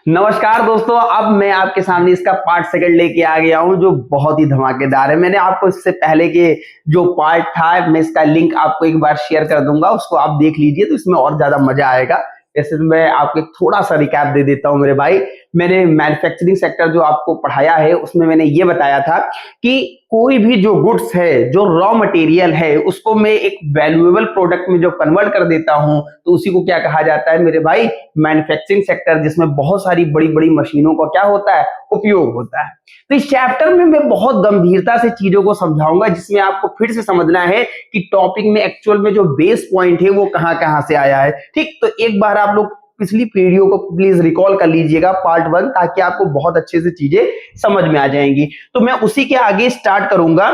नमस्कार दोस्तों, अब मैं आपके सामने इसका पार्ट सेकंड लेके आ गया हूं जो बहुत ही धमाकेदार है। मैंने आपको इससे पहले के जो पार्ट था, मैं इसका लिंक आपको एक बार शेयर कर दूंगा, उसको आप देख लीजिए तो इसमें और ज्यादा मजा आएगा। जैसे मैं आपको एक थोड़ा सा रिकैप दे देता हूं मेरे भाई। मैंने मैन्युफैक्चरिंग सेक्टर जो आपको पढ़ाया है उसमें मैंने ये बताया था कि कोई भी जो गुड्स है, जो रॉ मटेरियल है, उसको मैं एक वैल्यूएबल प्रोडक्ट में जो कन्वर्ट कर देता हूं तो उसी को क्या कहा जाता है मेरे भाई, मैन्युफैक्चरिंग सेक्टर, जिसमें बहुत सारी बड़ी बड़ी मशीनों का क्या होता है, उपयोग होता है। तो इस चैप्टर में मैं बहुत गंभीरता से चीजों को समझाऊंगा, जिसमें आपको फिर से समझना है कि टॉपिक में एक्चुअल में जो बेस पॉइंट है वो कहां कहां से आया है। ठीक, तो एक बार आप लोग पिछली वीडियो को प्लीज रिकॉल कर लीजिएगा, पार्ट 1, ताकि आपको बहुत अच्छे से चीजें समझ में आ जाएंगी। तो मैं उसी के आगे स्टार्ट करूंगा,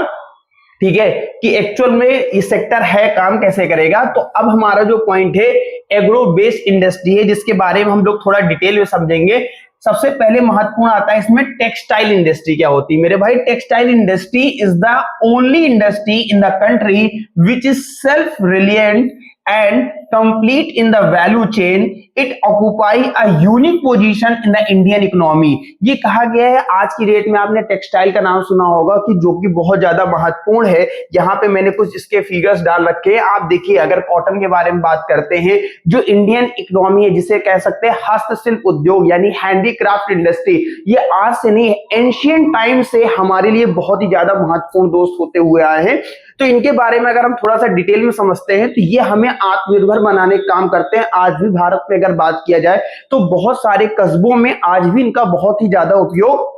ठीक है, कि एक्चुअल में ये सेक्टर है, काम कैसे करेगा। तो अब हमारा जो पॉइंट है एग्रो बेस्ड इंडस्ट्री है, जिसके बारे में हम लोग थोड़ा डिटेल में समझेंगे। सबसे पहले महत्वपूर्ण आता है इसमें टेक्सटाइल इंडस्ट्री क्या होती है मेरे भाई। Textile industry is the only industry in the country which is self reliant and complete in the value chain. It occupy a unique position in the Indian economy. ये कहा गया है, आज की डेट में आपने टेक्सटाइल का नाम सुना होगा कि जो कि बहुत ज्यादा महत्वपूर्ण है। यहाँ पे मैंने कुछ इसके फिगर्स डाल रखे हैं, आप देखिए। अगर कॉटन के बारे में बात करते हैं, जो इंडियन इकोनॉमी है, जिसे कह सकते हैं हस्तशिल्प उद्योग यानी हैंडीक्राफ्ट इंडस्ट्री, ये आज से नहीं, एंशियंट टाइम से हमारे लिए बहुत ही ज्यादा महत्वपूर्ण दोस्त होते हुए आए हैं। तो इनके बारे में अगर हम थोड़ा सा डिटेल में समझते हैं तो ये हमें आत्मनिर्भर बनाने का काम करते हैं। आज भी भारत में अगर बात किया जाए तो बहुत सारे कस्बों में आज भी इनका बहुत ही ज्यादा उपयोग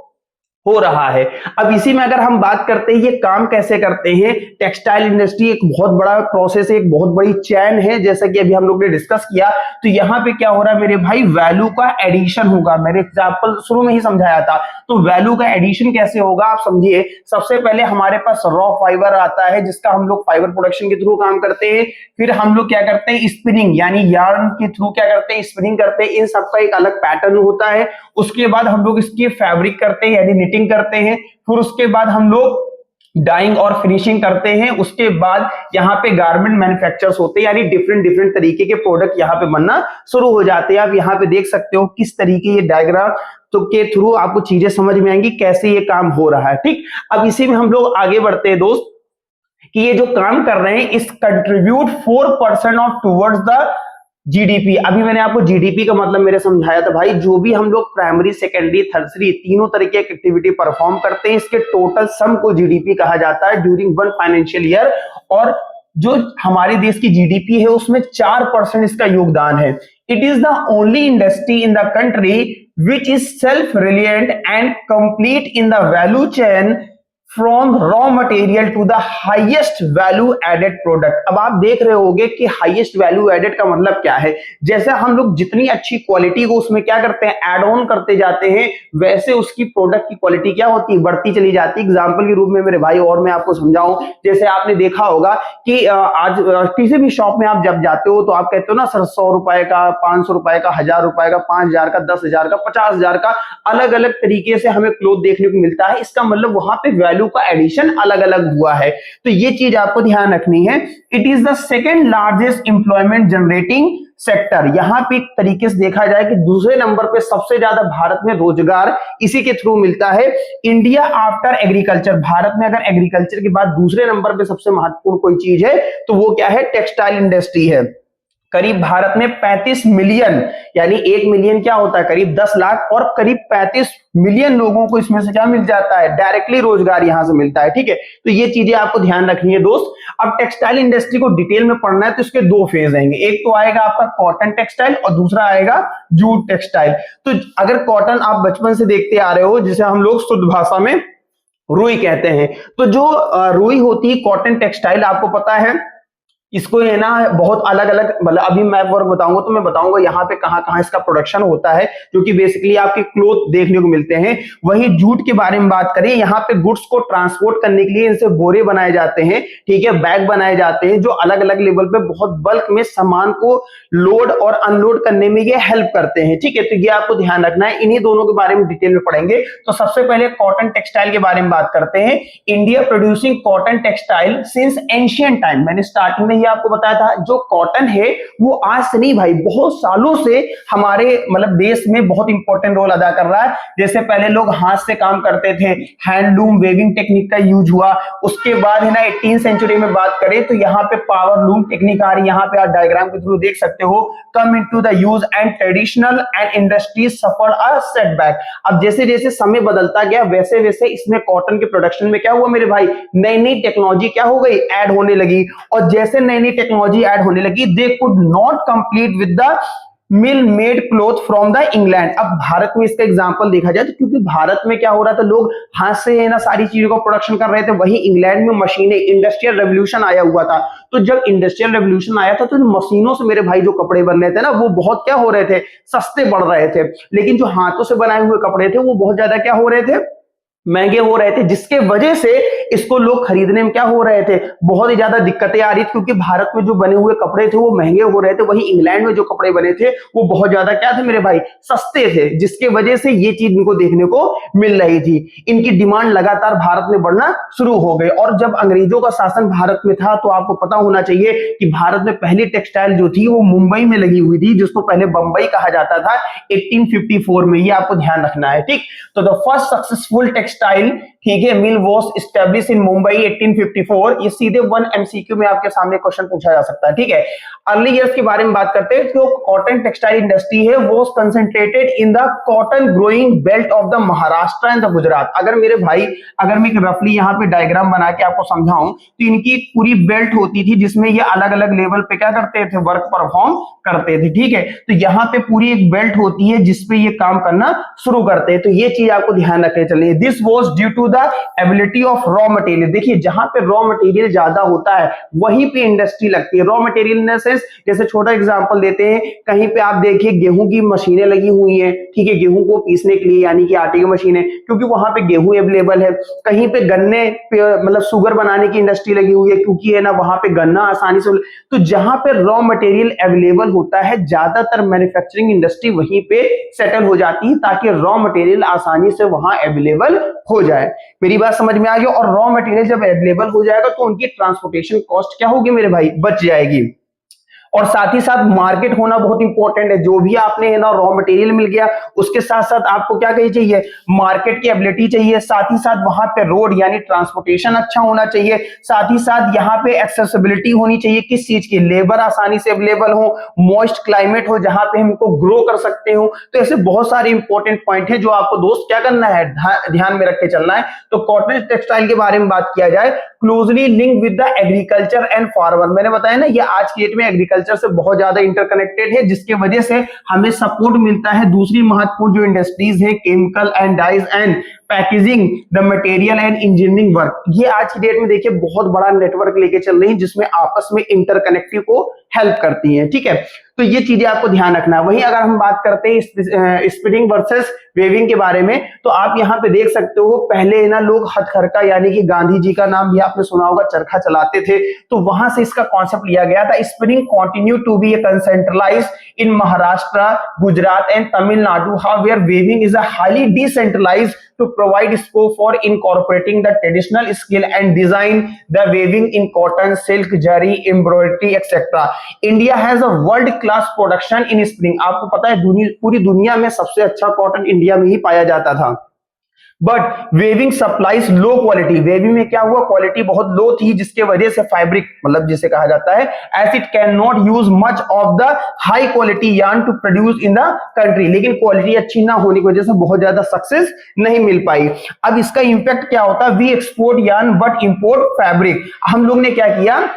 हो रहा है। अब इसी में अगर हम बात करते हैं ये काम कैसे करते हैं, टेक्सटाइल इंडस्ट्री एक बहुत बड़ा प्रोसेस है, एक बहुत बड़ी चैन है, जैसा कि अभी हम लोग ने डिस्कस किया। तो यहाँ पे क्या हो रहा है मेरे भाई, वैल्यू का एडिशन होगा। मैंने एग्जांपल शुरू में ही समझाया था। तो वैल्यू का एडिशन कैसे होगा आप समझिए। सबसे पहले हमारे पास रॉ फाइबर आता है, जिसका हम लोग फाइबर प्रोडक्शन के थ्रू काम करते हैं। फिर हम लोग क्या करते हैं, स्पिनिंग यानी यार्न के थ्रू क्या करते हैं, स्पिनिंग करते हैं। इन सबका एक अलग पैटर्न होता है। उसके बाद हम लोग इसकी फैब्रिक करते हैं यानी निटिंग करते हैं। फिर उसके बाद हम लोग डाइंग और फिनिशिंग करते हैं। उसके बाद यहाँ पे गारमेंट मैन्युफैक्चरर्स होते हैं, यानी डिफरेंट डिफरेंट तरीके के प्रोडक्ट यहाँ पे बनना शुरू हो जाते हैं। आप यहाँ पे देख सकते हो किस तरीके ये डायग्राम तो के थ्रू आपको चीजें समझ में आएंगी कैसे ये काम हो रहा है। ठीक, अब इसी में हम लोग आगे बढ़ते हैं दोस्त, कि ये जो काम कर रहे हैं इस contribute 4% of towards the GDP. अभी मैंने आपको जीडीपी का मतलब मेरे समझाया था भाई, जो भी हम लोग प्राइमरी, सेकेंडरी, थर्सरी तीनों तरीके की एक्टिविटी परफॉर्म करते हैं, इसके टोटल सम को जीडीपी कहा जाता है ड्यूरिंग वन फाइनेंशियल ईयर। और जो हमारे देश की जीडीपी है उसमें 4% इसका योगदान है। It is the only industry in the country which is self reliant and complete in the value chain from raw material to the highest value added product. अब आप देख रहे होंगे कि हाईएस्ट वैल्यू एडेड का मतलब क्या है। जैसे हम लोग जितनी अच्छी क्वालिटी को उसमें क्या करते हैं, ऐड ऑन करते जाते हैं, वैसे उसकी प्रोडक्ट की क्वालिटी क्या होती है, बढ़ती चली जाती है। एग्जांपल के रूप में मेरे भाई और मैं आपको समझाऊं, जैसे आपने देखा होगा कि आज किसी भी शॉप में आप जब जाते हो तो आप कहते हो ना सर 100 रुपए का, 500 रुपए का, 1000 रुपए का, 5000 का, 10,000 का, 50,000 का, अलग अलग तरीके से हमें क्लोथ देखने को मिलता है। इसका मतलब वहां पे का एडिशन अलग अलग हुआ है। तो ये चीज आपको ध्यान रखनी है। It is the second largest employment generating sector. यहां पे एक तरीके से देखा जाए कि दूसरे नंबर पे सबसे ज्यादा भारत में रोजगार इसी के थ्रू मिलता है। इंडिया आफ्टर एग्रीकल्चर, भारत में अगर एग्रीकल्चर के बाद दूसरे नंबर पे सबसे महत्वपूर्ण कोई चीज है तो वो क्या है, टेक्सटाइल इंडस्ट्री है। करीब भारत में 35 मिलियन, यानी 1 मिलियन क्या होता है, करीब 10 लाख, और करीब 35 मिलियन लोगों को इसमें से क्या मिल जाता है, डायरेक्टली रोजगार यहां से मिलता है। ठीक है, तो ये चीजें आपको ध्यान रखनी है दोस्त। अब टेक्सटाइल इंडस्ट्री को डिटेल में पढ़ना है तो इसके दो फेज आएंगे। एक तो आएगा आपका कॉटन टेक्सटाइल और दूसरा आएगा जूट टेक्सटाइल। तो अगर कॉटन आप बचपन से देखते आ रहे हो, जिसे हम लोग शुद्ध भाषा में रुई कहते हैं, तो जो रुई होती है कॉटन टेक्सटाइल, आपको पता है इसको है ना बहुत अलग अलग, मतलब अभी मैं वर्क बताऊंगा तो मैं बताऊंगा यहाँ पे कहाँ कहाँ इसका प्रोडक्शन होता है, जो कि बेसिकली आपके क्लोथ देखने को मिलते हैं। वही जूट के बारे में बात करें, यहाँ पे गुड्स को ट्रांसपोर्ट करने के लिए इनसे बोरे बनाए जाते हैं, ठीक है, बैग बनाए जाते हैं, जो अलग अलग लेवल पे बहुत बल्क में सामान को लोड और अनलोड करने में ये हेल्प करते हैं। ठीक है, तो ये आपको ध्यान रखना है। इन्हीं दोनों के बारे में डिटेल में पढ़ेंगे। तो सबसे पहले कॉटन टेक्सटाइल के बारे में बात करते हैं। India producing cotton textile since ancient time, मैंने स्टार्टिंग में ही आपको बताया था, जो कॉटन है वो आज से नहीं भाई, बहुत सालों से हमारे मतलब देश में बहुत इंपॉर्टेंट रोल अदा कर रहा है। जैसे पहले लोग हाथ से काम करते थे, हैंडलूम वेविंग टेक्निक का यूज हुआ। उसके बाद है ना 18th सेंचुरी में बात करें तो यहाँ पे पावर लूम टेक्निक आ रही है, यहाँ पे आप डायग्राम के थ्रू देख सकते हो, come into the use and traditional and industries suffer a setback. अब जैसे जैसे समय बदलता गया वैसे वैसे इसमें कॉटन के प्रोडक्शन में क्या हुआ मेरे भाई, नई नई टेक्नोलॉजी क्या हो गई, ऐड होने लगी। और जैसे नई नई टेक्नोलॉजी ऐड होने लगी, they could not complete with the mill made cloth from the England. अब भारत में इसका एग्जांपल देखा जाए तो क्योंकि भारत में क्या हो रहा था, लोग हाथ से है ना सारी चीजों का प्रोडक्शन कर रहे थे, वही इंग्लैंड में मशीनें, इंडस्ट्रियल रेवोल्यूशन आया हुआ था। तो जब इंडस्ट्रियल रेवोल्यूशन आया था तो मशीनों से मेरे भाई जो कपड़े बन रहे थे ना, वो बहुत क्या हो रहे थे, सस्ते पड़ रहे थे। लेकिन जो हाथों से बनाए हुए कपड़े थे वो बहुत ज्यादा क्या हो रहे थे, महंगे हो रहे थे, जिसके वजह से इसको लोग खरीदने में क्या हो रहे थे, बहुत ही ज्यादा दिक्कतें आ रही थी। क्योंकि भारत में जो बने हुए कपड़े थे वो महंगे हो रहे थे, वहीं इंग्लैंड में जो कपड़े बने थे वो बहुत ज्यादा क्या थे मेरे भाई, सस्ते थे, जिसके वजह से ये चीज इनको देखने को मिल रही थी। इनकी डिमांड लगातार भारत में बढ़ना शुरू हो गई। और जब अंग्रेजों का शासन भारत में था तो आपको पता होना चाहिए कि भारत में पहली टेक्सटाइल जो थी वो मुंबई में लगी हुई थी, जिसको पहले बंबई कहा जाता था 1854 में। ये आपको ध्यान रखना है, ठीक। तो द फर्स्ट सक्सेसफुल टेक्सटाइल, ठीक है, मिल वाज एस्टैब्लिश्ड इन मुंबई 1854। ये सीधे 1 एमसीक्यू में आपके सामने क्वेश्चन पूछा जा सकता है, ठीक है। अर्ली ईयर्स के बारे में बात करते हैं तो कॉटन टेक्सटाइल इंडस्ट्री है वो concentrated in the cotton growing belt of the Maharashtra and the Gujarat. अगर मेरे भाई, अगर मैं एक रफली यहाँ पे डायग्राम बना के आपको समझाऊं तो इनकी पूरी बेल्ट होती थी जिसमें ये अलग अलग लेवल पे क्या करते थे, वर्क परफॉर्म करते थे, ठीक है। तो यहाँ पे पूरी एक बेल्ट होती है जिसपे ये काम करना शुरू करते हैं। तो ये चीज आपको ध्यान रखनी चाहिए। This was due to the ability of raw material. देखिए जहां पे रॉ मटेरियल ज्यादा होता है वहीं पे इंडस्ट्री लगती है। Raw material in the sense, जैसे छोटा एग्जांपल देते हैं, कहीं पे आप देखिए गेहूं की मशीनें लगी हुई हैं, ठीक है, गेहूं को पीसने के लिए, यानी कि आटे की मशीनें, क्योंकि वहां पे गेहूं अवेलेबल है। कहीं पे गन्ने मतलब शुगर बनाने की इंडस्ट्री लगी हुई है, क्योंकि है ना वहां पे गन्ना आसानी से। तो जहां पे रॉ मटेरियल अवेलेबल होता है ज्यादातर मैन्युफैक्चरिंग इंडस्ट्री वहीं पे सेटल हो जाती है ताकि रॉ मटेरियल आसानी से वहां अवेलेबल हो जाए। मेरी बात समझ में आ गई। और रॉ मटेरियल जब अवेलेबल हो जाएगा तो उनकी ट्रांसपोर्टेशन कॉस्ट क्या होगी मेरे भाई, बच जाएगी। और साथ ही साथ मार्केट होना बहुत इंपॉर्टेंट है। जो भी आपने है ना रॉ मटेरियल मिल गया, उसके साथ साथ आपको क्या चाहिए, मार्केट की एबिलिटी चाहिए। साथ ही साथ वहां पे रोड यानी ट्रांसपोर्टेशन अच्छा होना चाहिए। साथ ही साथ यहाँ पे एक्सेसिबिलिटी होनी चाहिए, किस चीज की, लेबर आसानी से अवेलेबल हो, मॉइस्ट क्लाइमेट हो जहां पे हमको ग्रो कर सकते हो। तो ऐसे बहुत सारे इंपॉर्टेंट पॉइंट है जो आपको दोस्त क्या करना है, ध्यान में रख के चलना है। तो कॉटन टेक्सटाइल के बारे में बात किया जाए, closely link with the agriculture and farmer. मैंने बताया ना ये आज की डेट में एग्रीकल्चर से बहुत ज्यादा इंटरकनेक्टेड है, जिसके वजह से हमें सपोर्ट मिलता है दूसरी महत्वपूर्ण जो इंडस्ट्रीज है, chemical and dyes and packaging, the material and engineering work. ये आज की डेट में देखिए बहुत बड़ा नेटवर्क लेके चल रही है जिसमें आपस में इंटरकनेक्टिव को हेल्प करती है, ठीक है। तो ये चीजें आपको ध्यान रखना है। वहीं अगर हम बात करते हैं स्पिनिंग वर्सेस वेविंग के बारे में, तो आप यहाँ पे देख सकते हो पहले ना लोग हथकरघा यानी कि गांधी जी का नाम भी आपने सुना होगा, चरखा चलाते थे, तो वहां से इसका कॉन्सेप्ट लिया गया था। Spinning continue to be concentralised in Maharashtra, Gujarat and Tamil Nadu, however weaving is a highly decentralised to provide scope for incorporating the traditional skill and design the weaving in cotton, silk, zari, embroidery, etc. India has a world class production in spinning। आपको पता है पूरी दुनिया में सबसे अच्छा cotton India में ही पाया जाता था। But weaving supplies low quality. Weaving में क्या हुआ, क्वालिटी बहुत लो थी, जिसके वजह से फैब्रिक मतलब जिसे कहा जाता है, as it can not use much of the high quality yarn to produce in the country. लेकिन क्वालिटी अच्छी ना होने की वजह से बहुत ज्यादा सक्सेस नहीं मिल पाई। अब इसका इंपैक्ट क्या होता है, we export yarn but import fabric. हम लोग ने क्या किया,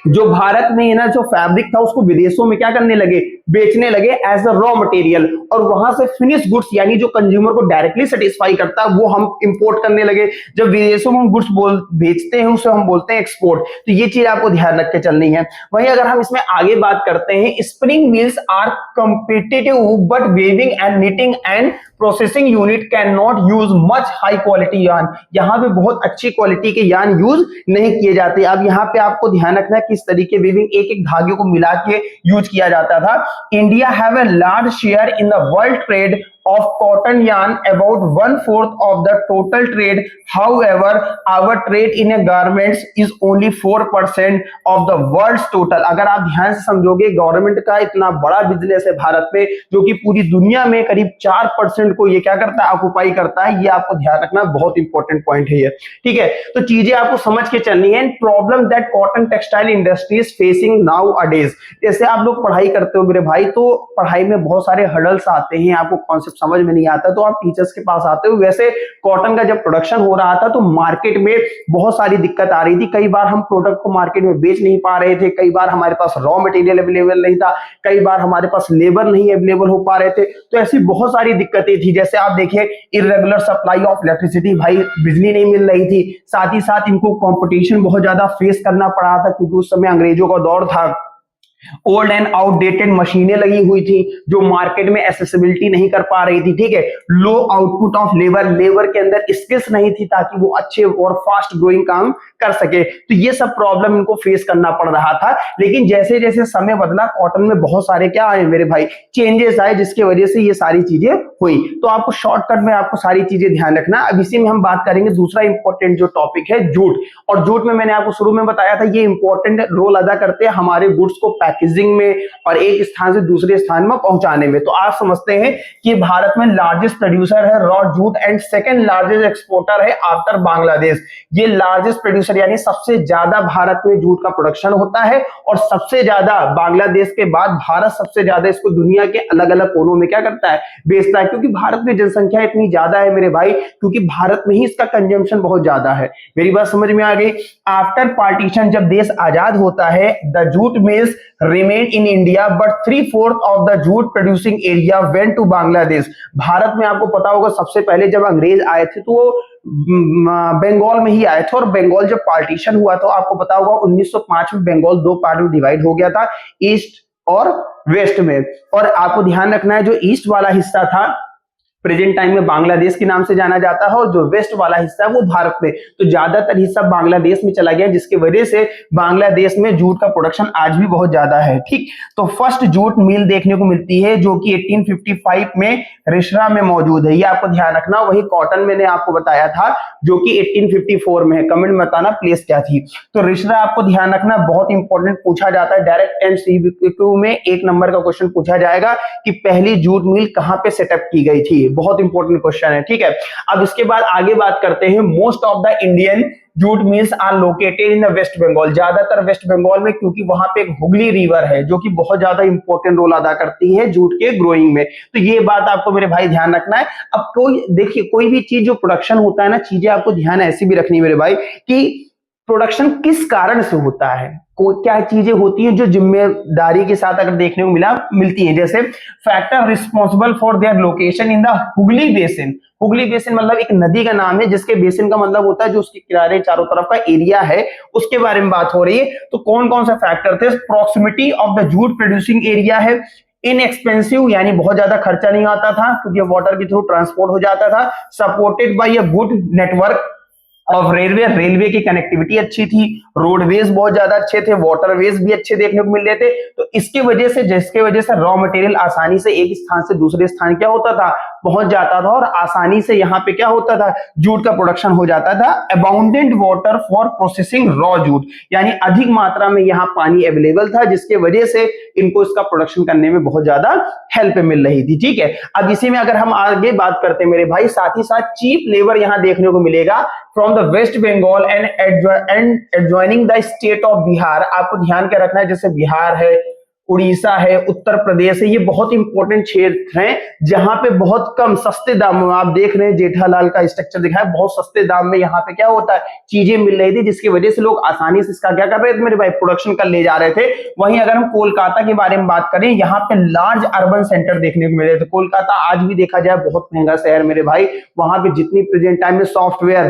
जो भारत में ना जो फैब्रिक था उसको विदेशों में क्या करने लगे, बेचने लगे एज अ रॉ मटेरियल, और वहां से फिनिश गुड्स यानी जो कंज्यूमर को डायरेक्टली सेटिस्फाई करता है वो हम इंपोर्ट करने लगे। जब विदेशों में हम गुड्स बेचते हैं उसे हम बोलते हैं एक्सपोर्ट। तो ये चीज आपको ध्यान रख के चलनी है। वहीं अगर हम इसमें आगे बात करते हैं, spinning mills are competitive but weaving and knitting and processing unit can not use much high quality yarn. यहाँ पे बहुत अच्छी क्वालिटी के यार्न यूज नहीं किए जाते। अब यहाँ पे आपको ध्यान रखना है किस तरीके वेविंग एक एक धागे को मिला के यूज किया जाता था। India have a large share in the world trade of cotton yarn about 1/4 of the total trade. However, our trade in a garments is only 4% of the world's total. अगर आप ध्यान से समझोगे, गवर्नमेंट का इतना बड़ा बिजनेस है भारत में, जो कि पूरी दुनिया में करीब 4% को ये क्या करता है, ऑक्युपाई करता है। ये आपको ध्यान रखना, बहुत इंपॉर्टेंट पॉइंट है ये, ठीक है। तो चीजें आपको समझ के चलनी है। Problem that cotton textile industry is facing now अडेज। जैसे आप लोग पढ़ाई करते हो मेरे भाई, तो पढ़ाई में बहुत सारे हर्डल्स आते हैं, आपको कॉन्सेप्ट समझ में नहीं आता तो आप टीचर्स के पास आते हो। वैसे कॉटन का जब प्रोडक्शन हो रहा था तो मार्केट में बहुत सारी दिक्कत आ रही थी। कई बार हम प्रोडक्ट को मार्केट में बेच नहीं पा रहे थे, कई बार हमारे पास रॉ मटेरियल अवेलेबल नहीं था, कई बार हमारे पास लेबर नहीं अवेलेबल हो पा रहे थे। तो ऐसी बहुत सारी दिक्कतें थी। जैसे आप देखिए, इरेगुलर सप्लाई ऑफ इलेक्ट्रिसिटी, भाई बिजली नहीं मिल रही थी। साथ ही साथ इनको कंपटीशन बहुत ज्यादा फेस करना पड़ा था, क्योंकि उस समय अंग्रेजों का दौर था। ओल्ड एंड आउटडेटेड मशीनें लगी हुई थी जो मार्केट में एक्सेसिबिलिटी नहीं कर पा रही थी, ठीक है। Low output of labour, labour के अंदर स्किल्स नहीं थी ताकि वो अच्छे और फास्ट ग्रोइंग काम कर सके। तो ये सब प्रॉब्लम इनको फेस करना पड़ रहा था। लेकिन जैसे जैसे समय बदला, कॉटन में बहुत सारे क्या आए मेरे भाई, चेंजेस आए, जिसकी वजह से ये सारी चीजें हुई। तो आपको शॉर्टकट में आपको सारी चीजें ध्यान रखना। अब इसी में हम बात करेंगे दूसरा इंपॉर्टेंट जो टॉपिक है, जूट। और जूट में मैंने आपको शुरू में बताया था, ये इंपॉर्टेंट रोल अदा करते हैं हमारे गुड्स को पैकेजिंग में और एक स्थान से दूसरे स्थान में पहुंचाने में। तो आप समझते हैं कि भारत में लार्जेस्ट प्रोड्यूसर है raw jute and second largest exporter है आफ्टर बांग्लादेश। ये लार्जेस्ट प्रोड्यूसर यानी सबसे ज्यादा भारत में जूट का प्रोडक्शन होता है, और सबसे ज्यादा बांग्लादेश के बाद भारत सबसे ज्यादा इसको दुनिया के अलग अलग कोनों में क्या करता है, बेचता है। क्योंकि भारत में जनसंख्या इतनी ज्यादा है मेरे भाई, क्योंकि भारत में ही इसका कंजम्पशन बहुत ज्यादा है। मेरी बात समझ में आ गई। आफ्टर पार्टीशन, जब देश आजाद होता है, the jute mills remained in India, but 3/4 of the jute producing area went to Bangladesh. Bharat में आपको पता होगा, सबसे पहले जब अंग्रेज आए थे तो वो बंगाल में ही आए थे, और बंगाल जब पार्टीशन हुआ तो आपको पता होगा 1905 में बंगाल दो पार्ट में डिवाइड हो गया था, ईस्ट और वेस्ट में। और आपको ध्यान रखना है, जो ईस्ट वाला हिस्सा था प्रेजेंट टाइम में बांग्लादेश के नाम से जाना जाता है, और जो वेस्ट वाला हिस्सा है वो भारत में। तो ज्यादातर हिस्सा बांग्लादेश में चला गया, जिसकी वजह से बांग्लादेश में जूट का प्रोडक्शन आज भी बहुत ज्यादा है, ठीक। तो फर्स्ट जूट मिल देखने को मिलती है जो कि 1855 में रिश्रा में मौजूद है। ये आपको ध्यान रखना। वही कॉटन मैंने आपको बताया था जो कि 1854 में है। कमेंट में बताना प्लेस क्या थी। तो रिश्रा आपको ध्यान रखना, बहुत इंपॉर्टेंट पूछा जाता है। डायरेक्ट एमसीक्यू में 1 नंबर का क्वेश्चन पूछा जाएगा कि पहली जूट मिल कहां पे सेटअप की गई थी। बहुत इंपॉर्टेंट क्वेश्चन है, ठीक है। अब इसके बाद आगे बात करते हैं। Most of the Indian jute mills are located in the West Bengal. ज्यादातर वेस्ट बंगाल में, क्योंकि वहां पे एक हुगली रिवर है जो कि बहुत ज्यादा इंपॉर्टेंट रोल अदा करती है जूट के ग्रोइंग में। तो ये बात आपको मेरे भाई ध्यान रखना है। अब कोई देखिए, कोई भी चीज जो प्रोडक्शन होता है ना, चीजें आपको ध्यान ऐसी भी रखनी मेरे भाई कि प्रोडक्शन किस कारण से होता है, क्या चीजें होती हैं जो जिम्मेदारी के साथ अगर देखने को मिलती हैं। जैसे factor responsible for their location in the Hooghly basin. Hooghly basin मतलब एक नदी का नाम है, जिसके बेसिन का मतलब होता है जो उसके किनारे चारों तरफ का एरिया है, उसके बारे में बात हो रही है। तो कौन कौन सा फैक्टर थे? Proximity of the jute producing area है, इनएक्सपेंसिव यानी बहुत ज्यादा खर्चा नहीं आता था क्योंकि वाटर के थ्रू ट्रांसपोर्ट हो जाता था, supported by a good network of railway, railway की कनेक्टिविटी अच्छी थी, रोडवेज बहुत ज्यादा अच्छे थे, वाटरवेज भी अच्छे देखने को मिल रहे थे। तो इसके वजह से, जिसके वजह से रॉ मटेरियल आसानी से एक स्थान से दूसरे स्थान क्या होता था, पहुंच जाता था, और आसानी से यहाँ पे क्या होता था, जूट का प्रोडक्शन हो जाता था। Abundant water for processing raw jute, यानी अधिक मात्रा में यहाँ पानी अवेलेबल था, जिसके वजह से इनको इसका प्रोडक्शन करने में बहुत ज्यादा हेल्प मिल रही थी, ठीक है। अब इसी में अगर हम आगे बात करते हैं मेरे भाई, साथ ही साथ चीप लेबर यहाँ देखने को मिलेगा from the West Bengal and adjoining the state of Bihar. आपको ध्यान के रखना है, जैसे बिहार है, उड़ीसा है, उत्तर प्रदेश है, ये बहुत इंपॉर्टेंट क्षेत्र हैं जहां पे बहुत कम सस्ते दाम में, आप देख रहे हैं जेठालाल का स्ट्रक्चर दिखा है, बहुत सस्ते दाम में यहाँ पे क्या होता है, चीजें मिल रही थी, जिसकी वजह से लोग आसानी से इसका क्या कर रहे थे मेरे भाई, प्रोडक्शन कर ले जा रहे थे। वहीं अगर हम कोलकाता के बारे में बात करें, यहाँ पे लार्ज अर्बन सेंटर देखने को मिल रहे थे। कोलकाता आज भी देखा जाए बहुत महंगा शहर मेरे भाई, वहां पे जितनी प्रेजेंट टाइम में सॉफ्टवेयर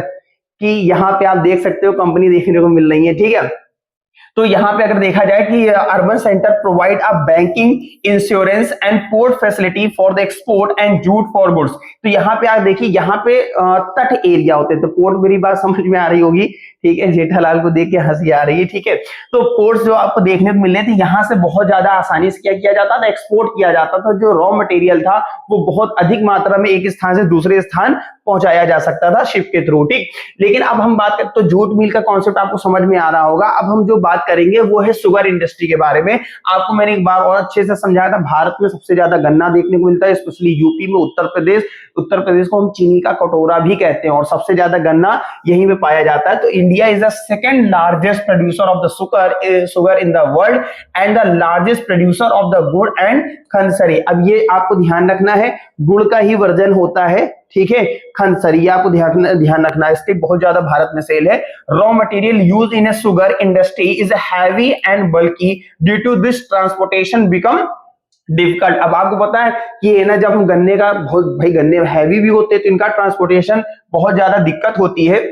की यहाँ पे आप देख सकते हो कंपनी देखने को मिल रही है, ठीक है। तो यहाँ पे अगर देखा जाए कि urban centre provide a banking, insurance and port facility for the export and jute for goods. तो यहाँ पे आप देखिए, यहाँ पे तट एरिया होते हैं, तो पोर्ट, मेरी बात समझ में आ रही होगी, ठीक है। जेठालाल को देख के हंसी आ रही है, ठीक है। तो पोर्ट्स जो आपको देखने को मिल रहे थे, यहाँ से बहुत ज्यादा आसानी से क्या किया जाता था, एक्सपोर्ट किया जाता था। जो रॉ मटेरियल था वो बहुत अधिक मात्रा में एक स्थान से दूसरे स्थान पहुंचाया जा सकता था शिप के थ्रू, ठीक। लेकिन अब हम बात करते, तो जूट मिल का कॉन्सेप्ट आपको समझ में आ रहा होगा। अब हम जो बात करेंगे वो है शुगर इंडस्ट्री के बारे में। आपको मैंने एक बार और अच्छे से समझाया था, भारत में सबसे ज्यादा गन्ना देखने को मिलता है, स्पेशली यूपी में। उत्तर प्रदेश को हम चीनी का कटोरा भी कहते हैं, और सबसे ज्यादा गन्ना यहीं पे पाया जाता है। तो India is the second largest producer of the sugar in the world and the largest producer of the गुड़ एंड खनसरी। अब ये आपको ध्यान रखना है, गुड़ का ही वर्जन होता है, ठीक है। खनसरी आपको ध्यान रखना है, इसके बहुत ज्यादा भारत में सेल है। Raw material use in a sugar industry is heavy and bulky, due to this transportation become difficult. अब आपको पता है कि ना, जब हम गन्ने का, बहुत भाई गन्ने हैवी भी होते हैं, तो इनका ट्रांसपोर्टेशन बहुत ज्यादा दिक्कत होती है।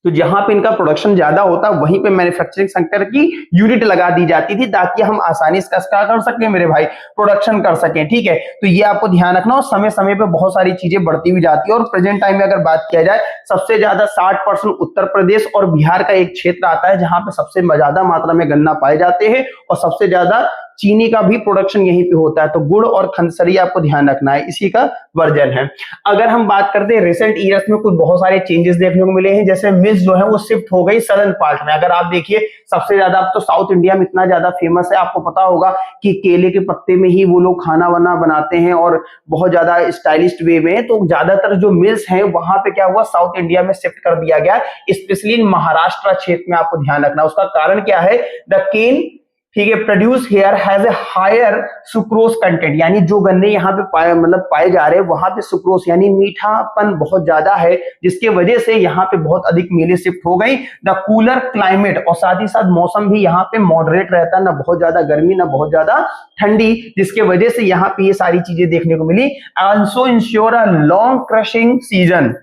तो जहां पे इनका प्रोडक्शन ज्यादा होता है, वहीं पे मैन्युफैक्चरिंग सेक्टर की यूनिट लगा दी जाती थी, ताकि हम आसानी से क्या कर सकें मेरे भाई, प्रोडक्शन कर सकें, ठीक है। तो ये आपको ध्यान रखना, और समय समय पे बहुत सारी चीजें बढ़ती हुई जाती है। और प्रेजेंट टाइम में अगर बात किया जाए, सबसे ज्यादा 60% उत्तर प्रदेश और बिहार का एक क्षेत्र आता है, जहां पे सबसे ज्यादा मात्रा में गन्ना पाए जाते हैं, और सबसे ज्यादा चीनी का भी प्रोडक्शन यहीं पे होता है। तो गुड़ और खनसरी आपको ध्यान रखना है, इसी का वर्जन है। अगर हम बात करते हैं रिसेंट ईयर्स में कुछ बहुत सारे चेंजेस देखने को मिले हैं, जैसे मिल्स जो है वो शिफ्ट हो गई सदर्न पार्ट में। अगर आप देखिए, सबसे ज्यादा अब तो साउथ इंडिया में इतना ज्यादा फेमस है, आपको पता होगा कि केले के पत्ते में ही वो लोग खाना वाना बनाते हैं, और बहुत ज्यादा स्टाइलिस्ट वे में। तो ज्यादातर जो मिल्स हैं वहां पे क्या हुआ, साउथ इंडिया में शिफ्ट कर दिया गया, स्पेशली महाराष्ट्र क्षेत्र में। आपको ध्यान रखना, उसका कारण क्या है, द केन, ठीक है, produce here has a higher sucrose content, यानी जो गन्ने यहाँ पे पाए जा रहे हैं, वहां पे सुक्रोज यानी मीठापन बहुत ज्यादा है, जिसके वजह से यहाँ पे बहुत अधिक मिलें शिफ्ट हो गई। द कूलर क्लाइमेट, और साथ ही साथ मौसम भी यहाँ पे मॉडरेट रहता है, ना बहुत ज्यादा गर्मी ना बहुत ज्यादा ठंडी, जिसके वजह से यहाँ पे ये सारी चीजें देखने को मिली। Also ensure a long crushing season,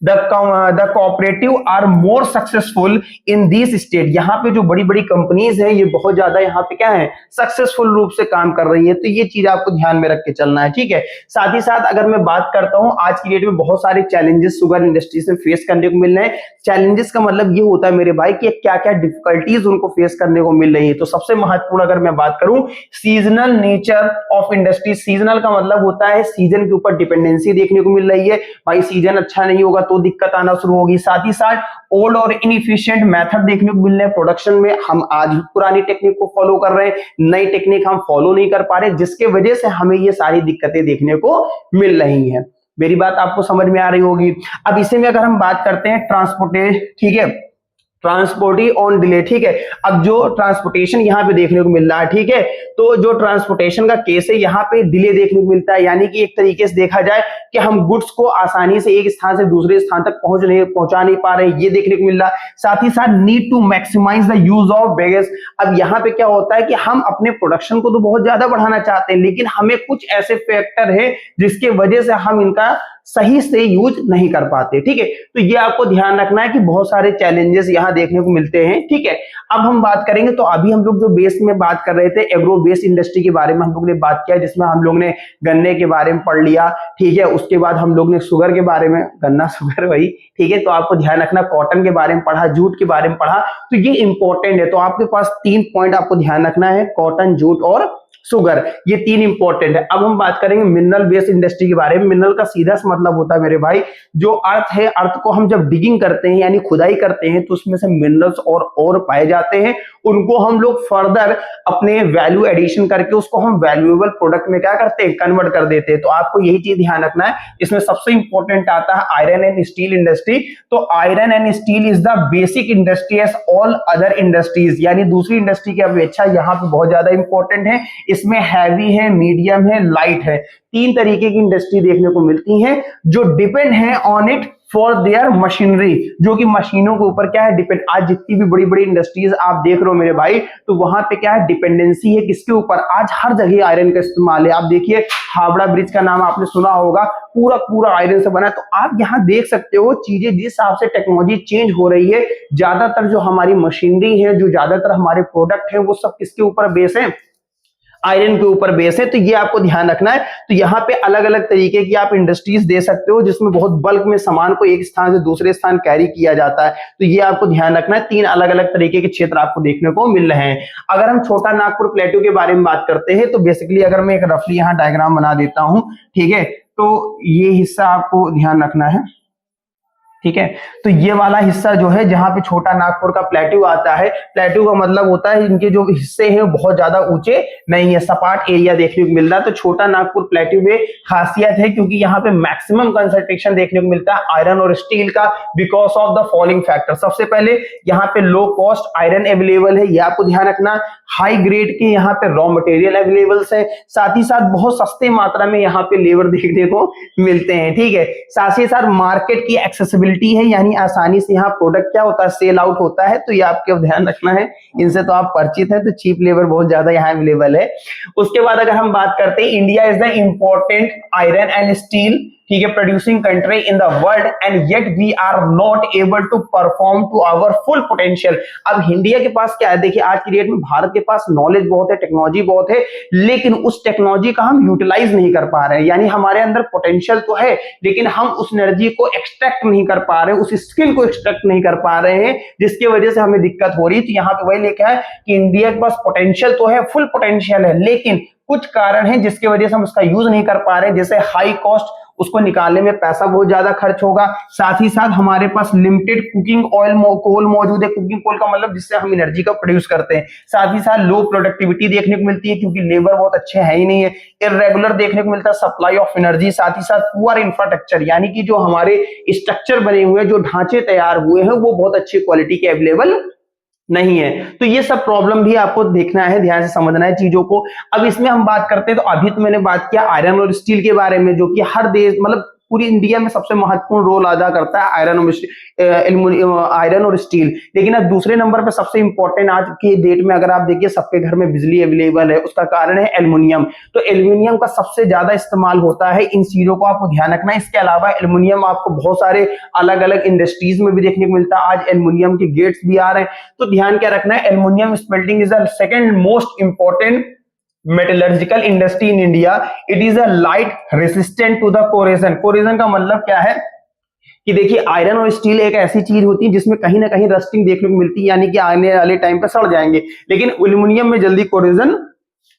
the cooperative are more successful in these state। यहाँ पे जो बड़ी बड़ी कंपनीज है, ये बहुत ज्यादा यहाँ पे क्या है, सक्सेसफुल रूप से काम कर रही है। तो ये चीज आपको ध्यान में रख के चलना है, ठीक है। साथ ही साथ अगर मैं बात करता हूँ, आज की डेट में बहुत सारे चैलेंजेस शुगर इंडस्ट्री से फेस करने को मिल रहे हैं। चैलेंजेस का मतलब ये होता है मेरे भाई कि क्या क्या डिफिकल्टीज उनको फेस करने को मिल रही है। तो सबसे महत्वपूर्ण अगर मैं बात करूं, seasonal nature of industry. Seasonal का मतलब होता है सीजन के ऊपर डिपेंडेंसी देखने को मिल रही है। भाई सीजन अच्छा नहीं होगा तो दिक्कत आना शुरू होगी। साथ ही साथ ओल्ड और इनएफिशिएंट मेथड देखने को मिल रहे हैं प्रोडक्शन में। हम आज पुरानी टेक्निक को फॉलो कर रहे हैं, नई टेक्निक हम फॉलो नहीं कर पा रहे, जिसके वजह से हमें ये सारी दिक्कतें देखने को मिल रही हैं। मेरी बात आपको समझ में आ रही होगी। अब इसे में अगर हम बात करते हैं ट्रांसपोर्टेशन, ठीक है, ट्रांसपोर्टिंग ऑन डिले, ठीक है। अब जो ट्रांसपोर्टेशन यहाँ पे देखने को मिल रहा है, ठीक है, तो जो ट्रांसपोर्टेशन का केस है, यहाँ पे डिले देखने को मिलता है। यानी कि एक तरीके से देखा जाए कि हम गुड्स को आसानी से एक स्थान से दूसरे स्थान तक पहुंचा नहीं पा रहे, ये देखने को मिल रहा है। साथ ही साथ need to maximize the use of bagasse. अब यहाँ पे क्या होता है कि हम अपने प्रोडक्शन को तो बहुत ज्यादा बढ़ाना चाहते हैं, लेकिन हमें कुछ ऐसे फैक्टर है जिसके वजह से हम इनका सही से यूज नहीं कर पाते, ठीक है। तो ये आपको ध्यान रखना है कि बहुत सारे चैलेंजेस यहाँ देखने को मिलते हैं, ठीक है। अब हम बात करेंगे, तो अभी हम लोग जो बेस में बात कर रहे थे, एग्रो बेस इंडस्ट्री के बारे में हम लोग ने बात किया, जिसमें हम लोग ने गन्ने के बारे में पढ़ लिया, ठीक है। उसके बाद हम लोग ने शुगर के बारे में, गन्ना शुगर वही, ठीक है। तो आपको ध्यान रखना, कॉटन के बारे में पढ़ा, जूट के बारे में पढ़ा, तो ये इंपॉर्टेंट है। तो आपके पास 3 पॉइंट आपको ध्यान रखना है, कॉटन, जूट और शुगर, ये 3 इंपॉर्टेंट है। अब हम बात करेंगे मिनरल बेस्ड इंडस्ट्री के बारे में। मिनरल का सीधा सा मतलब होता है मेरे भाई, जो अर्थ है, अर्थ को हम जब डिगिंग करते हैं यानी खुदाई करते हैं, तो उसमें से मिनरल्स और पाए जाते हैं। उनको हम लोग फर्दर अपने वैल्यू एडिशन करके उसको हम वैल्यूएबल प्रोडक्ट में क्या करते हैं, कन्वर्ट कर देते हैं। तो आपको यही चीज ध्यान रखना है। इसमें सबसे इंपॉर्टेंट आता है आयरन एंड स्टील इंडस्ट्री। तो iron and steel is the basic industry as all other industries, यानी दूसरी इंडस्ट्री की अपेक्षा यहाँ पे बहुत ज्यादा इंपॉर्टेंट है। इसमें हैवी है, मीडियम है, लाइट है, तीन तरीके की इंडस्ट्री देखने को मिलती है जो डिपेंड है on it for their machinery, जो कि मशीनों के ऊपर क्या है डिपेंड। आज जितनी भी बड़ी बड़ी इंडस्ट्रीज आप देख रहे हो मेरे भाई, तो वहां पे क्या है डिपेंडेंसी है किसके ऊपर, आज हर जगह आयरन का इस्तेमाल है। आप देखिए हावड़ा ब्रिज का नाम आपने सुना होगा, पूरा पूरा आयरन से बना है। तो आप यहाँ देख सकते हो चीजें जिस हिसाब से टेक्नोलॉजी चेंज हो रही है, ज्यादातर जो हमारी मशीनरी है, जो ज्यादातर हमारे प्रोडक्ट है, वो सब किसके ऊपर बेस है, आयरन के ऊपर बेस है। तो ये आपको ध्यान रखना है। तो यहाँ पे अलग अलग तरीके की आप इंडस्ट्रीज दे सकते हो जिसमें बहुत बल्क में सामान को एक स्थान से दूसरे स्थान कैरी किया जाता है। तो ये आपको ध्यान रखना है, तीन अलग अलग तरीके के क्षेत्र आपको देखने को मिल रहे हैं। अगर हम छोटा नागपुर प्लेटू के बारे में बात करते हैं, तो बेसिकली अगर मैं एक रफली यहाँ डायग्राम बना देता हूं, ठीक है, तो ये हिस्सा आपको ध्यान रखना है, ठीक है। तो ये वाला हिस्सा जो है जहां पे छोटा नागपुर का प्लेट्यू आता है, प्लेट्यू का मतलब होता है इनके जो हिस्से हैं बहुत ज्यादा ऊंचे नहीं है, सपाट एरिया देखने को मिल रहा है। तो छोटा नागपुर प्लेट्यू में खासियत है क्योंकि यहाँ पे मैक्सिमम कंसंट्रेशन देखने को मिलता है आयरन और स्टील का, because of the following factor. सबसे पहले यहाँ पे लो कॉस्ट आयरन अवेलेबल है, ये आपको ध्यान रखना। हाई ग्रेड के यहाँ पे रॉ मटेरियल अवेलेबल है, साथ ही साथ बहुत सस्ते मात्रा में यहाँ पे लेबर देखने को मिलते हैं, ठीक है। साथ ही साथ मार्केट की एक्सेसिबिलिटी है, यानी आसानी से यहाँ प्रोडक्ट क्या होता है सेल आउट होता है। तो ये आपको ध्यान रखना है, इनसे तो आप परिचित हैं। तो चीप लेबर बहुत ज्यादा यहाँ अवेलेबल है। उसके बाद अगर हम बात करते हैं, India is the important iron and steel, ठीक है, producing country in the world, and yet we are not able to perform to our full potential. अब इंडिया के पास क्या है, देखिए आज की डेट में भारत के पास नॉलेज बहुत है, टेक्नोलॉजी बहुत है, लेकिन उस टेक्नोलॉजी का हम यूटिलाइज नहीं कर पा रहे हैं। यानी हमारे अंदर पोटेंशियल तो है, लेकिन हम उस एनर्जी को एक्सट्रैक्ट नहीं कर पा रहे हैं, उस स्किल को एक्सट्रैक्ट नहीं कर पा रहे हैं, जिसकी वजह से हमें दिक्कत हो रही है। तो यहाँ पे वही लिखा है कि इंडिया के पास पोटेंशियल तो है, फुल पोटेंशियल है, लेकिन कुछ कारण है जिसकी वजह से हम उसका यूज नहीं कर पा रहे हैं। जैसे हाई कॉस्ट, उसको निकालने में पैसा बहुत ज्यादा खर्च होगा। साथ ही साथ हमारे पास लिमिटेड कुकिंग ऑयल कोल मौजूद है, कुकिंग कोल का मतलब जिससे हम एनर्जी का प्रोड्यूस करते हैं। साथ ही साथ लो प्रोडक्टिविटी देखने को मिलती है क्योंकि लेबर बहुत अच्छे है ही नहीं है। इरेगुलर देखने को मिलता है सप्लाई ऑफ एनर्जी। साथ ही साथ पुअर इंफ्रास्ट्रक्चर, यानी कि जो हमारे स्ट्रक्चर बने हुए हैं, जो ढांचे तैयार हुए हैं, वो बहुत अच्छी क्वालिटी के अवेलेबल नहीं है। तो ये सब प्रॉब्लम भी आपको देखना है, ध्यान से समझना है चीजों को। अब इसमें हम बात करते हैं, तो अभी तो मैंने बात किया आयरन और स्टील के बारे में, जो कि हर देश मतलब पूरी इंडिया में सबसे महत्वपूर्ण रोल अदा करता है आयरन और स्टील। लेकिन अब दूसरे नंबर पे सबसे इंपॉर्टेंट आज की डेट में अगर आप देखिए सबके घर में बिजली अवेलेबल है, उसका कारण है एल्युमिनियम। तो एल्युमिनियम का सबसे ज्यादा इस्तेमाल होता है, इन चीजों को आपको ध्यान रखना है। इसके अलावा एल्युमिनियम आपको बहुत सारे अलग अलग इंडस्ट्रीज में भी देखने को मिलता है। आज एल्युमिनियम के गेट्स भी आ रहे हैं। तो ध्यान क्या रखना है, aluminium smelting is the second most important metallurgical industry in India. It is a light resistant to the corrosion. Corrosion का मतलब क्या है कि देखिए आयरन और स्टील एक ऐसी चीज होती है जिसमें कहीं ना कहीं रस्टिंग देखने को मिलती है, यानी कि आने वाले टाइम पे सड़ जाएंगे। लेकिन एल्युमिनियम में जल्दी कोरेजन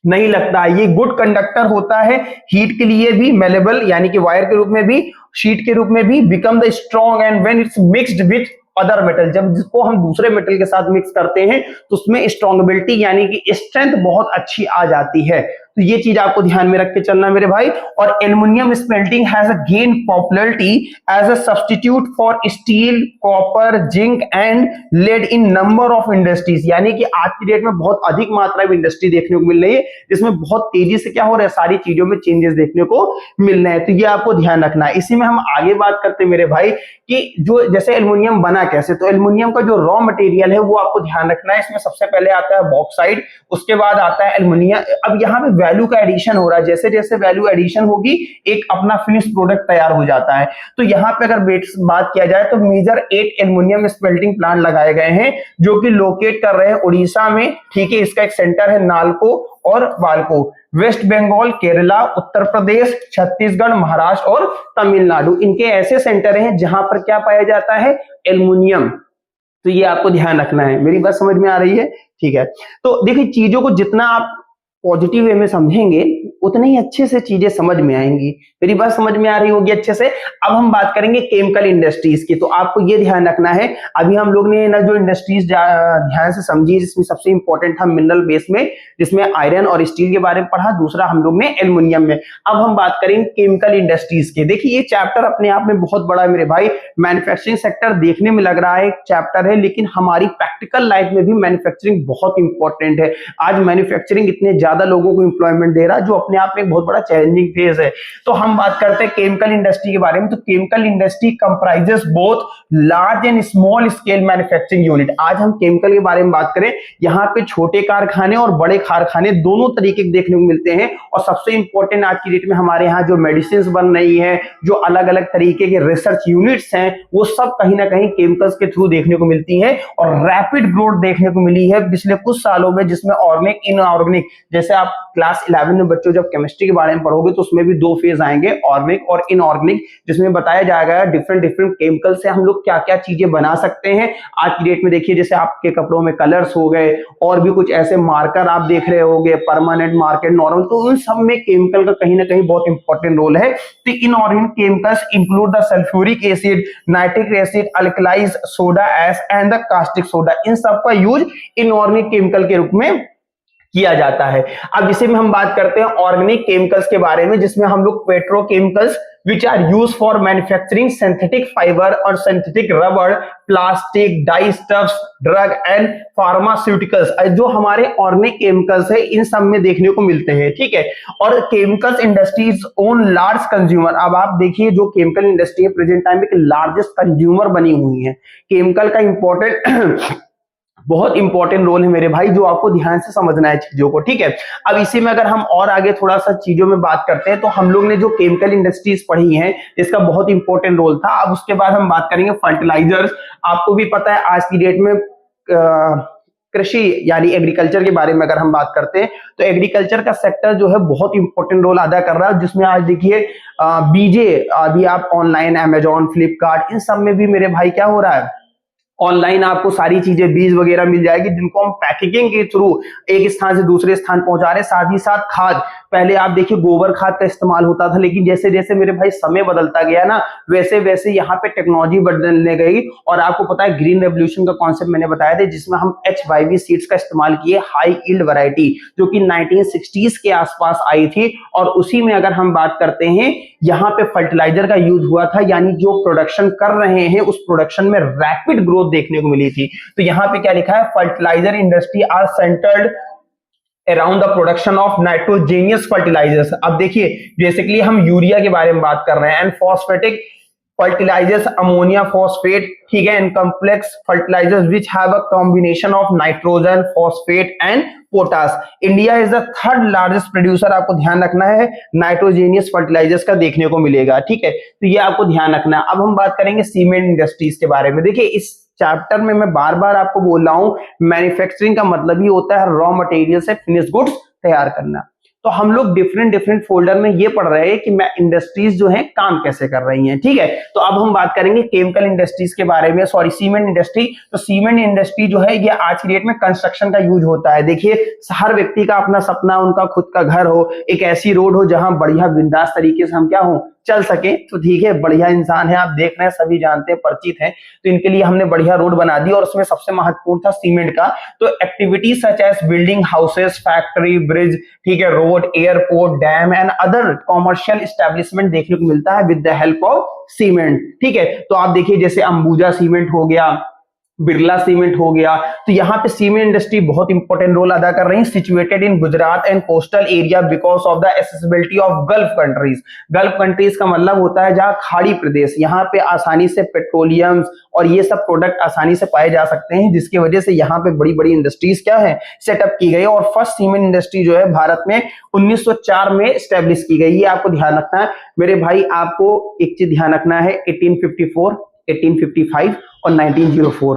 नहीं लगता है। ये गुड कंडक्टर होता है, हीट के लिए भी मेलेबल, यानी कि वायर के रूप में भी, शीट के रूप में भी, become the strong and when it's mixed with other metal. जब जिसको हम दूसरे मेटल के साथ मिक्स करते हैं तो उसमें स्ट्रॉन्गेबिलिटी यानी कि स्ट्रेंथ बहुत अच्छी आ जाती है। तो ये चीज आपको ध्यान में रख के चलना मेरे भाई। और aluminium smelting has a gain popularity as a substitute for steel, copper, zinc and lead in number of industries. यानी कि आज की डेट में बहुत अधिक मात्रा में इंडस्ट्री देखने को मिल रही है, जिसमें बहुत तेजी से क्या हो रहा है, सारी चीजों में चेंजेस देखने को मिल रहे हैं। तो ये आपको ध्यान रखना है। इसी में हम आगे बात करते हैं मेरे भाई कि जो जैसे एल्युमिनियम बना कैसे, तो एल्युमिनियम का जो रॉ मटेरियल है वो आपको ध्यान रखना है। इसमें सबसे पहले आता है बॉक्साइट, उसके बाद आता है एल्युमिनियम। अब यहाँ पे वैल्यू का एडिशन हो रहा है, जैसे जैसे वैल्यू एडिशन होगी एक अपना फिनिश प्रोडक्ट तैयार हो जाता है। तो यहाँ पे अगर बात किया जाए तो मेजर 8 एल्युमिनियम स्मेल्टिंग प्लांट लगाए गए हैं जो कि लोकेट कर रहे हैं उड़ीसा में, ठीक है। इसका एक सेंटर है नालको और वाल्को। वेस्ट बंगाल, केरला, उत्तर प्रदेश, छत्तीसगढ़, महाराष्ट्र और तमिलनाडु, इनके ऐसे सेंटर हैं जहां पर क्या पाया जाता है, एल्युमिनियम। तो ये आपको ध्यान रखना है। मेरी बात समझ में आ रही है, ठीक है। तो देखिए चीजों को जितना आप पॉजिटिव वे में समझेंगे उतने ही अच्छे से चीजें समझ में आएंगी। मेरी बात समझ में आ रही होगी अच्छे से। अब हम बात करेंगे केमिकल इंडस्ट्रीज की। तो आपको ये ध्यान रखना है, अभी हम लोग ने ना जो इंडस्ट्रीज ध्यान से समझी, जिसमें सबसे इंपॉर्टेंट था मिनरल बेस में, जिसमें आयरन और स्टील के बारे में पढ़ा, दूसरा हम लोग ने एल्युमिनियम में। अब हम बात करेंगे केमिकल इंडस्ट्रीज के। देखिए ये चैप्टर अपने आप में बहुत बड़ा है मेरे भाई। मैन्युफैक्चरिंग सेक्टर देखने में लग रहा है एक चैप्टर है, लेकिन हमारी प्रैक्टिकल लाइफ में भी मैन्युफैक्चरिंग बहुत इंपॉर्टेंट है। आज मैन्युफैक्चरिंग इतने ज्यादा लोगों को इंप्लॉयमेंट दे रहा है, जो अपने आप में एक बहुत बड़ा चैलेंजिंग फेज है। तो हम बात करते हैं केमिकल इंडस्ट्री के बारे में। तो chemical industry comprises both large and small scale manufacturing unit. आज हम केमिकल के बारे में बात करें, यहाँ पे छोटे कारखाने और बड़े कारखाने दोनों तरीके के देखने को मिलते हैं। और सबसे इंपॉर्टेंट आज की डेट में हमारे यहाँ जो मेडिसिन बन रही है, जो अलग अलग तरीके के रिसर्च यूनिट्स हैं, वो सब कहीं ना कहीं केमिकल्स के थ्रू देखने को मिलती है। और रैपिड ग्रोथ देखने को मिली है पिछले कुछ सालों में, जिसमें ऑर्गेनिक इनऑर्गेनिक, जैसे आप क्लास 11 में बच्चों जब केमिस्ट्री के बारे में पढ़ोगे तो उसमें भी दो फेज आएंगे, ऑर्गेनिक और इनऑर्गेनिक, जिसमें बताया जाएगा डिफरेंट डिफरेंट केमिकल से हम लोग क्या क्या चीजें बना सकते हैं। आज की डेट में देखिए, जैसे आपके कपड़ों में कलर्स हो गए और भी कुछ ऐसे मार्कर आप देख रहे होंगे, परमानेंट मार्कर, नॉर्मल, तो उन सब में केमिकल का कहीं ना कहीं बहुत इंपॉर्टेंट रोल है। तो inorganic chemicals include the sulphuric acid, nitric acid, alkalies soda ash and the caustic soda. इन सब का यूज इनऑर्गेनिक केमिकल के रूप में किया जाता है। अब इसी में हम बात करते हैं ऑर्गेनिक केमिकल्स के बारे में, जिसमें हम लोग petrochemicals which are used for manufacturing synthetic fiber और synthetic rubber, plastic, dyestuffs, drug and pharmaceuticals, जो हमारे ऑर्गेनिक केमिकल्स है इन सब में देखने को मिलते हैं। ठीक है, और chemicals industries own large consumer. अब आप देखिए जो केमिकल इंडस्ट्री है प्रेजेंट टाइम में लार्जेस्ट कंज्यूमर बनी हुई है। केमिकल का इंपॉर्टेंट बहुत इंपॉर्टेंट रोल है मेरे भाई, जो आपको ध्यान से समझना है चीजों को। ठीक है, अब इसी में अगर हम और आगे थोड़ा सा चीजों में बात करते हैं, तो हम लोग ने जो केमिकल इंडस्ट्रीज पढ़ी हैं इसका बहुत इंपॉर्टेंट रोल था। अब उसके बाद हम बात करेंगे फर्टिलाइजर्स। आपको भी पता है आज की डेट में कृषि यानी एग्रीकल्चर के बारे में अगर हम बात करते हैं, तो एग्रीकल्चर का सेक्टर जो है बहुत इंपॉर्टेंट रोल अदा कर रहा है, जिसमें आज देखिए बीजे, अभी आप ऑनलाइन अमेजॉन, फ्लिपकार्ट, इन सब में भी मेरे भाई क्या हो रहा है, ऑनलाइन आपको सारी चीजें बीज वगैरह मिल जाएगी, जिनको हम पैकेजिंग के थ्रू एक स्थान से दूसरे स्थान पहुंचा रहे हैं। साथ ही साथ खाद, पहले आप देखिए गोबर खाद का इस्तेमाल होता था, लेकिन जैसे जैसे मेरे भाई समय बदलता गया ना, वैसे वैसे यहाँ पे टेक्नोलॉजी बदलने गई। और आपको पता है ग्रीन रेवोल्यूशन का कॉन्सेप्ट मैंने बताया था, जिसमें हम HYV सीड्स का इस्तेमाल किए, हाई यील्ड वैरायटी, जो कि 1960s के आसपास आई थी। और उसी में अगर हम बात करते हैं, यहाँ पे फर्टिलाइजर का यूज हुआ था, यानी जो प्रोडक्शन कर रहे हैं उस प्रोडक्शन में रैपिड ग्रोथ देखने को मिली थी। तो यहाँ पे क्या लिखा है, fertiliser industry are centred around the production of nitrogenous fertilisers. अब देखिए बेसिकली हम यूरिया के बारे में बात कर रहे हैं, and phosphatic fertilizers, ammonia phosphate, ठीक है, and complex fertilizers which have a combination of nitrogen, phosphate and potash. India is the third largest producer, आपको ध्यान रखना है, नाइट्रोजेनियस फर्टिलाइजर्स का देखने को मिलेगा। ठीक है, तो ये आपको ध्यान रखना है। अब हम बात करेंगे सीमेंट इंडस्ट्रीज के बारे में। देखिए इस चैप्टर में मैं बार बार आपको बोल रहा हूं, मैन्युफैक्चरिंग का मतलब ही होता है रॉ मटेरियल से फिनिश गुड्स तैयार करना। तो हम लोग डिफरेंट डिफरेंट फोल्डर में ये पढ़ रहे हैं कि मैं इंडस्ट्रीज जो है काम कैसे कर रही हैं। ठीक है, तो अब हम बात करेंगे केमिकल इंडस्ट्रीज के बारे में, सॉरी सीमेंट इंडस्ट्री। तो सीमेंट इंडस्ट्री जो है ये आज की डेट में कंस्ट्रक्शन का यूज होता है। देखिए हर व्यक्ति का अपना सपना, उनका खुद का घर हो, एक ऐसी रोड हो जहां बढ़िया बिंदास तरीके से हम क्या हो चल सके। तो ठीक है, बढ़िया इंसान है, आप देख रहे हैं, सभी जानते हैं, परिचित हैं, तो इनके लिए हमने बढ़िया रोड बना दी। और उसमें सबसे महत्वपूर्ण था सीमेंट का। तो activity such as building houses, factory, bridge, ठीक है, road, airport, dam and other commercial establishment देखने को मिलता है with the help of cement. ठीक है, तो आप देखिए जैसे अंबुजा सीमेंट हो गया, बिरला सीमेंट हो गया, तो यहाँ पे सीमेंट इंडस्ट्री बहुत इंपॉर्टेंट रोल अदा कर रही है। Situated in Gujarat and coastal area because of the accessibility of gulf countries. Gulf countries का मतलब होता है जहाँ खाड़ी प्रदेश, यहाँ पे आसानी से पेट्रोलियम और ये सब प्रोडक्ट आसानी से पाए जा सकते हैं, जिसकी वजह से यहाँ पे बड़ी बड़ी इंडस्ट्रीज क्या है सेटअप की गई। और फर्स्ट सीमेंट इंडस्ट्री जो है भारत में 1904 में स्टैब्लिश की गई। ये आपको ध्यान रखना है मेरे भाई। आपको एक चीज ध्यान रखना है, 1854, 1855 और 1904।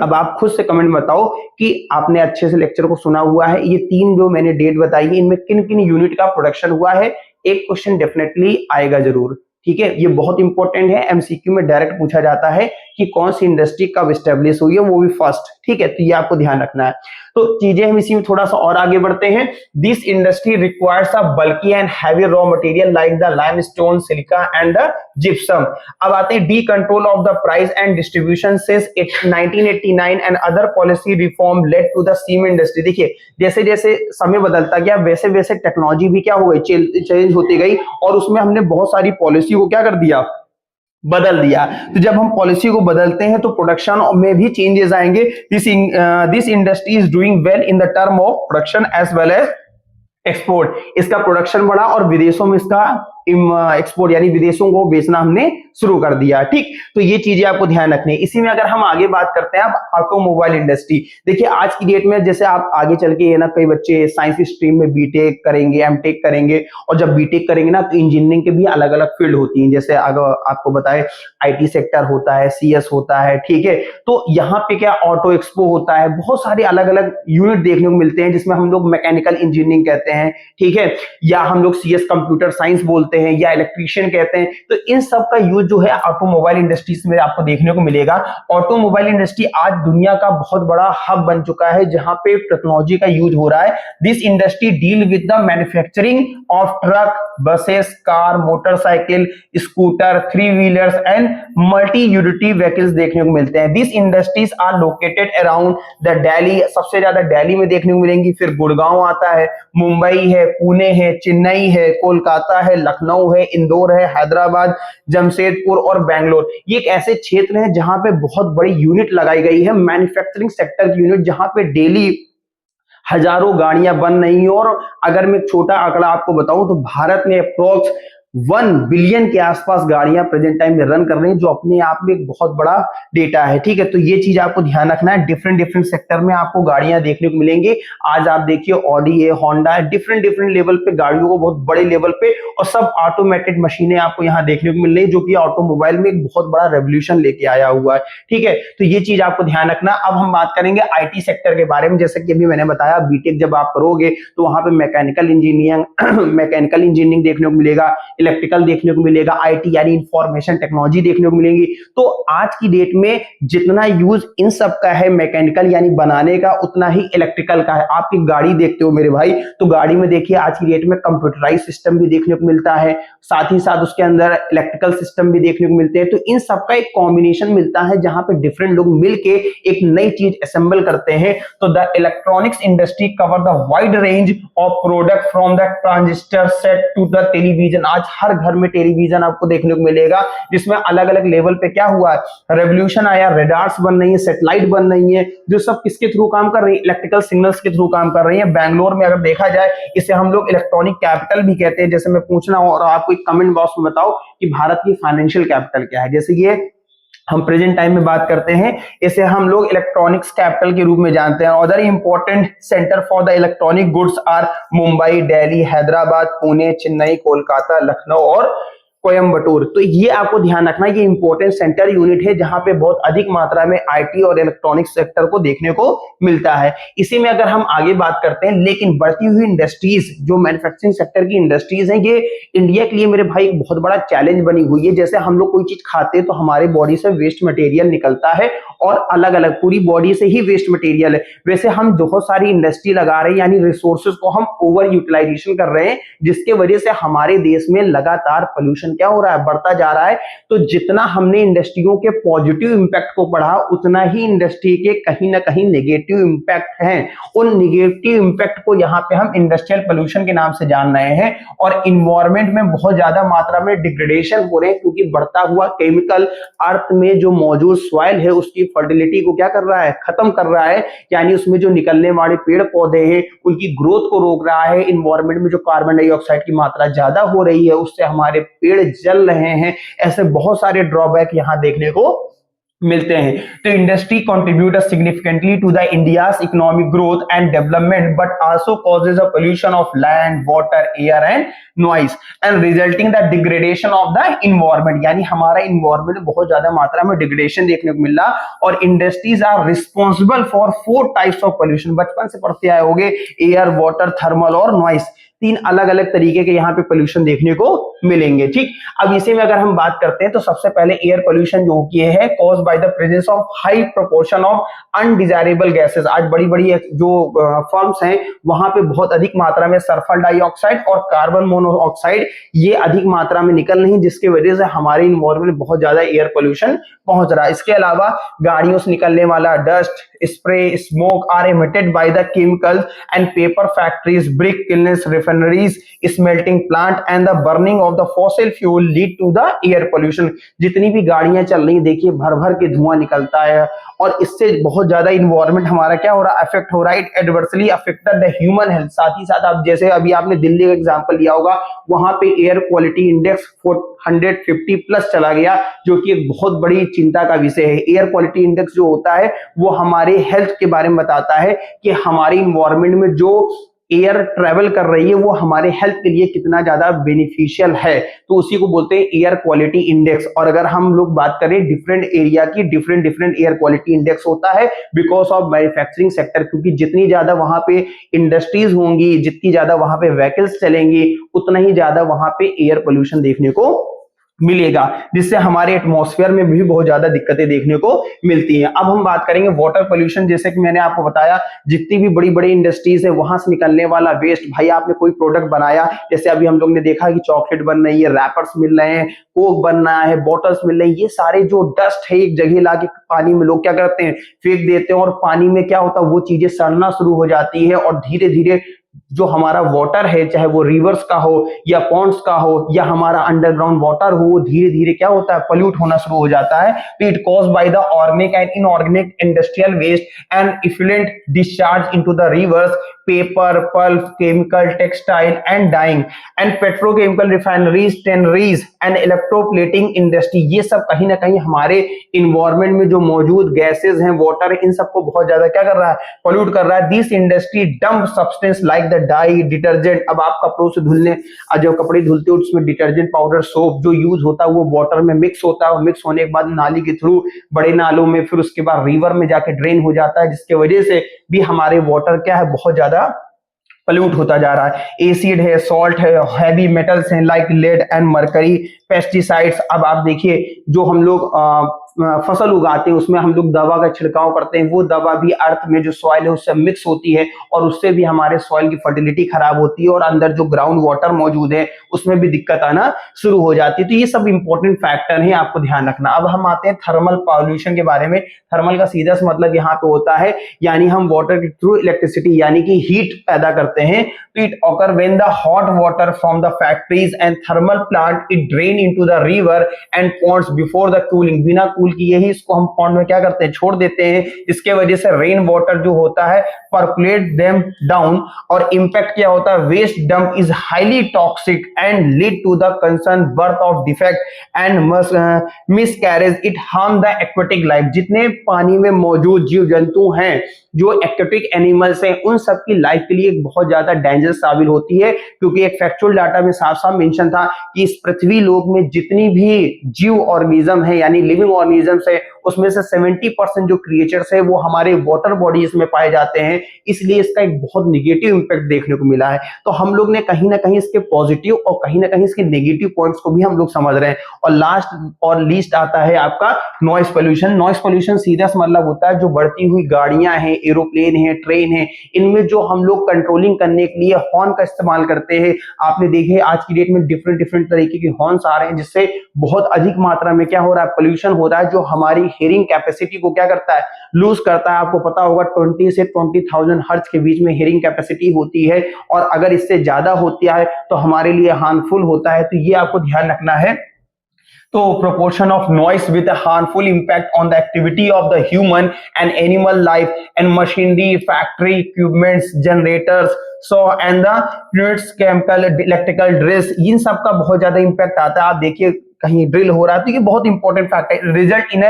अब आप खुद से कमेंट बताओ कि आपने अच्छे से लेक्चर को सुना हुआ है। ये तीन जो मैंने डेट बताई है, इनमें किन किन यूनिट का प्रोडक्शन हुआ है। एक क्वेश्चन डेफिनेटली आएगा जरूर। ठीक है, ये बहुत इंपॉर्टेंट है, एमसीक्यू में डायरेक्ट पूछा जाता है कि कौन सी इंडस्ट्री कब स्टैब्लिश हुई है, वो भी फर्स्ट। ठीक है, तो ये आपको ध्यान रखना है। तो चीजें हम इसी में थोड़ा सा और आगे बढ़ते हैं। This industry requires a bulky and heavy raw material like the limestone, silica and the gypsum. अब आते हैं decontrol of the price and distribution since 1989 and other policy reform led to the cement industry. देखिए जैसे जैसे समय बदलता गया वैसे वैसे टेक्नोलॉजी भी क्या हो गई, चेंज होती गई, और उसमें हमने बहुत सारी पॉलिसी को क्या कर दिया, बदल दिया। तो जब हम पॉलिसी को बदलते हैं तो प्रोडक्शन में भी चेंजेस आएंगे। This industry is doing well in the term of production as well as export. इसका प्रोडक्शन बढ़ा और विदेशों में इसका एक्सपोर्ट यानी विदेशों को बेचना हमने शुरू कर दिया। ठीक, तो ये चीजें आपको ध्यान रखनी है। इसी में अगर हम आगे बात करते हैं अब ऑटोमोबाइल इंडस्ट्री। देखिए आज की डेट में जैसे आप आगे चल के ना कई बच्चे साइंस स्ट्रीम में बीटेक करेंगे, एमटेक करेंगे, और जब बीटेक करेंगे ना तो इंजीनियरिंग के भी अलग अलग फील्ड होती हैं। जैसे अगर आपको बताए आईटी सेक्टर होता है, सीएस होता है, ठीक है। तो यहाँ पे क्या ऑटो एक्सपो होता है, बहुत सारे अलग अलग यूनिट देखने को मिलते हैं जिसमें हम लोग मैकेनिकल इंजीनियरिंग कहते हैं, ठीक है, या हम लोग सीएस कंप्यूटर साइंस बोलते हैं, या इलेक्ट्रीशियन कहते हैं। तो इन सब का यूज जो है ऑटोमोबाइल इंडस्ट्रीज में आपको देखने को मिलेगा। ऑटोमोबाइल इंडस्ट्री आज दुनिया का बहुत बड़ा हब बन चुका है जहां पे टेक्नोलॉजी का यूज हो रहा है। This industry deal with the manufacturing of truck, buses, car, motorcycle, scooter, three wheelers and multi utility vehicles देखने को मिलते हैं। This industries are located around the Delhi, सबसे ज्यादा दिल्ली में देखने को मिलेंगी, फिर गुड़गांव आता है, मुंबई है, पुणे है, चेन्नई है, कोलकाता है, लखनऊ है, इंदौर है, हैदराबाद, जमशेदपुर और बेंगलोर। ये एक ऐसे क्षेत्र हैं जहां पे बहुत बड़ी यूनिट लगाई गई है, मैन्युफैक्चरिंग सेक्टर की यूनिट, जहां पे डेली हजारों गाड़ियां बन रही हैं। और अगर मैं छोटा आंकड़ा आपको बताऊं तो भारत में अप्रोक्स 1 बिलियन के आसपास गाड़ियां प्रेजेंट टाइम में रन कर रही हैं, जो अपने आप में एक बहुत बड़ा डेटा है। ठीक है, तो ये चीज आपको ध्यान रखना है। डिफरेंट डिफरेंट सेक्टर में आपको गाड़ियां देखने को मिलेंगी। आज आप देखिए ऑडी है, होंडा है, डिफरेंट डिफरेंट लेवल पे गाड़ियों को, बहुत बड़े लेवल पे, और सब ऑटोमेटेड मशीनें आपको यहाँ देखने को मिल रही है, जो कि ऑटोमोबाइल में एक बहुत बड़ा रेवोल्यूशन लेके आया हुआ है। ठीक है, तो ये चीज आपको ध्यान रखना। अब हम बात करेंगे आईटी सेक्टर के बारे में। जैसे कि अभी मैंने बताया बीटेक जब आप करोगे तो वहां पे मैकेनिकल इंजीनियरिंग देखने को मिलेगा, इलेक्ट्रिकल देखने को मिलेगा, आईटी यानी इंफॉर्मेशन टेक्नोलॉजी देखने को मिलेंगी। तो आज की डेट में जितना यूज इन सब का है मैकेनिकल यानी बनाने का, उतना ही इलेक्ट्रिकल का है। आप एक गाड़ी देखते हो मेरे भाई, तो गाड़ी में देखिए आज की डेट में कंप्यूटराइज सिस्टम भी देखने को मिलता है, साथ ही साथ उसके अंदर इलेक्ट्रिकल सिस्टम भी देखने को मिलते हैं। तो इन सब का एक कॉम्बिनेशन मिलता है जहां पे डिफरेंट लोग मिलके एक नई चीज असेंबल करते हैं। तो the electronics industry cover the wide range of product from the transistor set to the television. आज हर घर में टेलीविजन आपको देखने को मिलेगा, जिसमें अलग अलग लेवल पे क्या हुआ है, रेवोल्यूशन आया, रेडार्स बन रही है, सैटेलाइट बन रही है, जो सब किसके थ्रू काम कर रही है, इलेक्ट्रिकल सिग्नल्स के थ्रू काम कर रही है। बैंगलोर में अगर देखा जाए, इसे हम लोग इलेक्ट्रॉनिक कैपिटल भी कहते हैं। जैसे मैं पूछना हो और आपको एक कमेंट बॉक्स में बताओ कि भारत की फाइनेंशियल कैपिटल क्या है, जैसे ये हम प्रेजेंट टाइम में बात करते हैं, इसे हम लोग इलेक्ट्रॉनिक्स कैपिटल के रूप में जानते हैं। Other important center for the electronic goods are Mumbai, Delhi, Hyderabad, Pune, Chennai, Kolkata, Lucknow और कोयम्बटूर। तो ये आपको ध्यान रखना, ये इंपॉर्टेंट सेंटर यूनिट है जहां पे बहुत अधिक मात्रा में आईटी और इलेक्ट्रॉनिक सेक्टर को देखने को मिलता है। इसी में अगर हम आगे बात करते हैं, लेकिन बढ़ती हुई इंडस्ट्रीज, जो मैन्युफैक्चरिंग सेक्टर की इंडस्ट्रीज हैं, ये इंडिया के लिए मेरे भाई एक बहुत बड़ा चैलेंज बनी हुई है। जैसे हम लोग कोई चीज खाते हैं तो हमारे बॉडी से वेस्ट मटेरियल निकलता है, और अलग अलग पूरी बॉडी से ही वेस्ट मटेरियल है। वैसे हम बहुत सारी इंडस्ट्री लगा रहे हैं, यानी रिसोर्सेज को हम ओवर यूटिलाइजेशन कर रहे हैं, जिसके वजह से हमारे देश में लगातार पोल्यूशन क्या हो रहा है, बढ़ता जा रहा है। तो जितना हमने इंडस्ट्रियों के पॉजिटिव इंपैक्ट को पढ़ा, उतना ही इंडस्ट्री के कहीं ना कहीं नेगेटिव इंपैक्ट हैं। उन नेगेटिव इंपैक्ट को यहाँ पे हम इंडस्ट्रियल पोल्यूशन के नाम से जान रहे हैं। और इन्वायरमेंट में बहुत ज्यादा मात्रा में डिग्रेडेशन हो रहे हैं, क्योंकि बढ़ता हुआ केमिकल अर्थ में जो मौजूद सॉइल है उसकी फर्टिलिटी को क्या कर रहा है, खत्म कर रहा है। यानी उसमें जो निकलने वाले पेड़ पौधे हैं उनकी ग्रोथ को रोक रहा है। इन्वायरमेंट में जो कार्बन डाइऑक्साइड की मात्रा ज्यादा हो रही है, उससे हमारे पेड़ जल रहे हैं। ऐसे बहुत सारे ड्रॉबैक यहां देखने को मिलते हैं। तो industry contribute significantly to the India's economic growth and development, but also causes a pollution of land, water, air and noise and resulting the degradation of the environment. यानी हमारा इन्वायरमेंट बहुत ज्यादा मात्रा में डिग्रेडेशन देखने को मिल रहा। और industries are responsible for 4 types of pollution. बचपन से पढ़ते आए होंगे, एयर, वाटर, थर्मल और नॉइज। तीन अलग अलग तरीके के यहाँ पे पोल्यूशन देखने को मिलेंगे। ठीक, अब इसी में अगर हम बात करते हैं तो सबसे पहले एयर पोल्यूशन जो कि है cause by the presence of high proportion of undesirable gases. आज बड़ी बड़ी जो फर्म्स हैं वहां पे बहुत अधिक मात्रा में सल्फर डाइऑक्साइड और कार्बन मोनोऑक्साइड ये अधिक मात्रा में निकल रही है, जिसकी वजह से हमारे इन्वायरमेंट बहुत ज्यादा एयर पोल्यूशन पहुंच रहा है। इसके अलावा गाड़ियों से निकलने वाला dust, spray, smoke are emitted by the chemicals and paper factories, brick kilns, refineries, smelting plant and the burning of the fossil fuel lead to the air pollution। जितनी भी गाड़ियां चल रही देखिए भर भर के धुआं निकलता है और इससे बहुत ज्यादा इन्वायरमेंट हमारा क्या हो रहा है, अफेक्ट हो रहा है। It adversely affected the human health. साथ ही साथ आप जैसे अभी आपने दिल्ली का एग्जांपल लिया होगा, वहां पे एयर क्वालिटी इंडेक्स 150 प्लस चला गया, जो कि एक बहुत बड़ी चिंता का विषय है। एयर क्वालिटी इंडेक्स जो होता है वो हमारे हेल्थ के बारे में बताता है कि हमारे इन्वायरमेंट में जो एयर ट्रेवल कर रही है वो हमारे हेल्थ के लिए कितना ज्यादा बेनिफिशियल है, तो उसी को बोलते हैं एयर क्वालिटी इंडेक्स। और अगर हम लोग बात करें डिफरेंट एरिया की, डिफरेंट एयर क्वालिटी इंडेक्स होता है बिकॉज ऑफ मैन्युफैक्चरिंग सेक्टर, क्योंकि जितनी ज्यादा वहां पे इंडस्ट्रीज होंगी, जितनी ज्यादा वहां पे व्हीकल्स चलेंगे, उतना ही ज्यादा वहां पे एयर पोल्यूशन देखने को मिलेगा, जिससे हमारे एटमॉस्फेयर में भी बहुत ज्यादा दिक्कतें देखने को मिलती हैं। अब हम बात करेंगे वाटर पोल्यूशन। जैसे कि मैंने आपको बताया जितनी भी बड़ी बड़ी इंडस्ट्रीज है वहां से निकलने वाला वेस्ट, भाई आपने कोई प्रोडक्ट बनाया, जैसे अभी हम लोग ने देखा कि चॉकलेट बन रही है, रैपर्स मिल रहे हैं, कोक बन रहा है, बॉटल्स मिल रही है, ये सारे जो डस्ट है एक जगह लाके पानी में लोग क्या करते हैं, फेंक देते हैं और पानी में क्या होता है, वो चीजें सड़ना शुरू हो जाती है और धीरे धीरे जो हमारा वाटर है, चाहे वो रिवर्स का हो या पॉन्ड्स का हो या हमारा अंडरग्राउंड वाटर हो, वो धीरे धीरे क्या होता है, पोल्यूट होना शुरू हो जाता है। तो it cause by the organic and inorganic industrial waste and effluent discharge into the rivers, paper, pulp, chemical, textile and dyeing and petrochemical refineries, tanneries and electroplating industry. ये सब कहीं ना कहीं हमारे इन्वायरमेंट में जो मौजूद गैसेज हैं, वाटर, इन सबको बहुत ज्यादा क्या कर रहा है, पोल्यूट कर रहा है। This industry dump substance like the dye, detergent. अब आप कपड़ों से धुलने, जब कपड़े धुलते हो उसमें डिटर्जेंट पाउडर, सोप जो यूज होता है वो वाटर में मिक्स होता है और मिक्स होने के बाद नाली के थ्रू बड़े नालों में, फिर उसके बाद रिवर में जाके ड्रेन हो जाता है, जिसके वजह से भी हमारे वाटर क्या है, बहुत ज्यादा पोल्यूट होता जा रहा है। एसिड है, सॉल्ट है, हैवी मेटल्स हैं like lead and mercury, pesticides. अब आप देखिए जो हम लोग फसल उगाते हैं उसमें हम लोग दवा का छिड़काव करते हैं, वो दवा भी अर्थ में जो सॉइल है उससे मिक्स होती है और उससे भी हमारे सॉइल की फर्टिलिटी खराब होती है और अंदर जो ग्राउंड वाटर मौजूद है उसमें भी दिक्कत आना शुरू हो जाती है। तो ये सब इंपॉर्टेंट फैक्टर है, आपको ध्यान रखना। अब हम आते हैं थर्मल पॉल्यूशन के बारे में। थर्मल का सीधा सा मतलब यहाँ पे होता है, यानी हम वाटर के थ्रू इलेक्ट्रिसिटी यानी कि हीट पैदा करते हैं। तो it occur when the hot water from the factories and thermal plant it drain into the river and ponds before the cooling. बिना कूल किए ही इसको हम पॉन्ड में क्या करते हैं, छोड़ देते हैं। इसके वजह से रेन वाटर जो होता है परकुलेट देम डाउन और इंपैक्ट क्या होता है, waste dump is highly toxic and lead to the concern birth of defect and miscarriage. It harm the aquatic life. जितने पानी में मौजूद जीव जंतु हैं, जो एक्वेटिक एनिमल्स हैं, उन सब की लाइफ के लिए बहुत ज्यादा डेंजरस साबित होती है, क्योंकि एक फैक्चुअल डाटा में साफ साफ मेंशन था कि इस पृथ्वी लोक में जितनी भी जीव ऑर्गेनिज्म है यानी लिविंग ऑर्गेनिजम्स है, उसमें से 70% जो क्रिएचर्स है वो हमारे वाटर बॉडीज में पाए जाते हैं। इसलिए इसका एक बहुत निगेटिव इंपैक्ट देखने को मिला है। तो हम लोग ने कहीं ना कहीं इसके पॉजिटिव और कहीं ना कहीं इसके नेगेटिव पॉइंट्स को भी हम लोग समझ रहे हैं। और लास्ट और लीस्ट आता है आपका नॉइस पोल्यूशन। नॉइस पोल्यूशन सीधा सा मतलब होता है जो बढ़ती हुई गाड़ियां हैं, एरोप्लेन है, ट्रेन है, इनमें जो हम लोग कंट्रोलिंग करने के लिए हॉर्न का इस्तेमाल करते हैं। आपने देखे आज की डेट में डिफरेंट तरीके के हॉर्न्स आ रहे हैं, जिससे बहुत अधिक मात्रा में क्या हो रहा है, पोल्यूशन हो रहा है, जो हमारी हियरिंग कैपेसिटी को क्या करता है, लूज करता है। आपको पता होगा 20 से 20,000 हर्ट्ज के बीच में हियरिंग कैपेसिटी होती है और अगर इससे ज्यादा होती है तो हमारे लिए हार्मफुल होता है। तो ये आपको ध्यान रखना है। तो proportion of noise with a harmful impact on the activity of the human and animal life and machinery, factory equipments, generators, so and the fluids, chemical, electrical drills, इन सब का बहुत ज्यादा इम्पैक्ट आता है। आप देखिए कहीं ड्रिल हो रहा है तो ये बहुत इंपॉर्टेंट फैक्टर है। रिजल्ट इन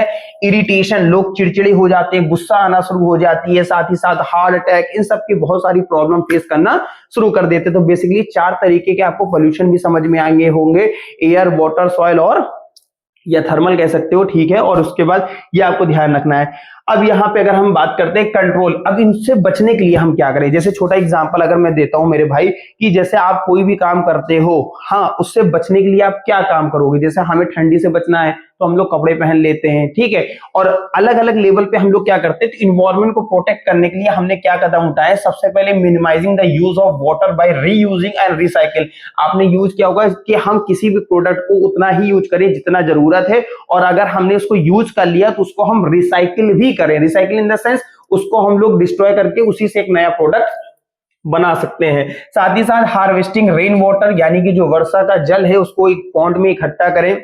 इरिटेशन, लोग चिड़चिड़े हो जाते हैं, गुस्सा आना शुरू हो जाती है, साथ ही साथ हार्ट अटैक, इन सब की बहुत सारी प्रॉब्लम फेस करना शुरू कर देते हैं। तो बेसिकली 4 तरीके के आपको पोल्यूशन भी समझ में आएंगे होंगे, एयर, वाटर, सॉइल और या थर्मल कह सकते हो, ठीक है। और उसके बाद ये आपको ध्यान रखना है। अब यहाँ पे अगर हम बात करते हैं कंट्रोल, अब इनसे बचने के लिए हम क्या करें। जैसे छोटा एग्जांपल अगर मैं देता हूं मेरे भाई, कि जैसे आप कोई भी काम करते हो, हाँ, उससे बचने के लिए आप क्या काम करोगे। जैसे हमें ठंडी से बचना है तो हम लोग कपड़े पहन लेते हैं, ठीक है। और अलग अलग लेवल पे हम लोग क्या करते हैं, तो इन्वायरमेंट को प्रोटेक्ट करने के लिए हमने क्या कदम उठाए। सबसे पहले minimizing the use of water by reusing and recycle. आपने यूज किया होगा कि हम किसी भी प्रोडक्ट को उतना ही यूज करें जितना जरूरत है, और अगर हमने उसको यूज कर लिया तो उसको हम रिसाइकिल भी करें। रिसाइकिल इन द सेंस उसको हम लोग डिस्ट्रॉय करके उसी से एक नया प्रोडक्ट बना सकते हैं। साथ ही साथ हार्वेस्टिंग रेन वाटर, यानी कि जो वर्षा का जल है उसको एक पॉन्ड में इकट्ठा करें,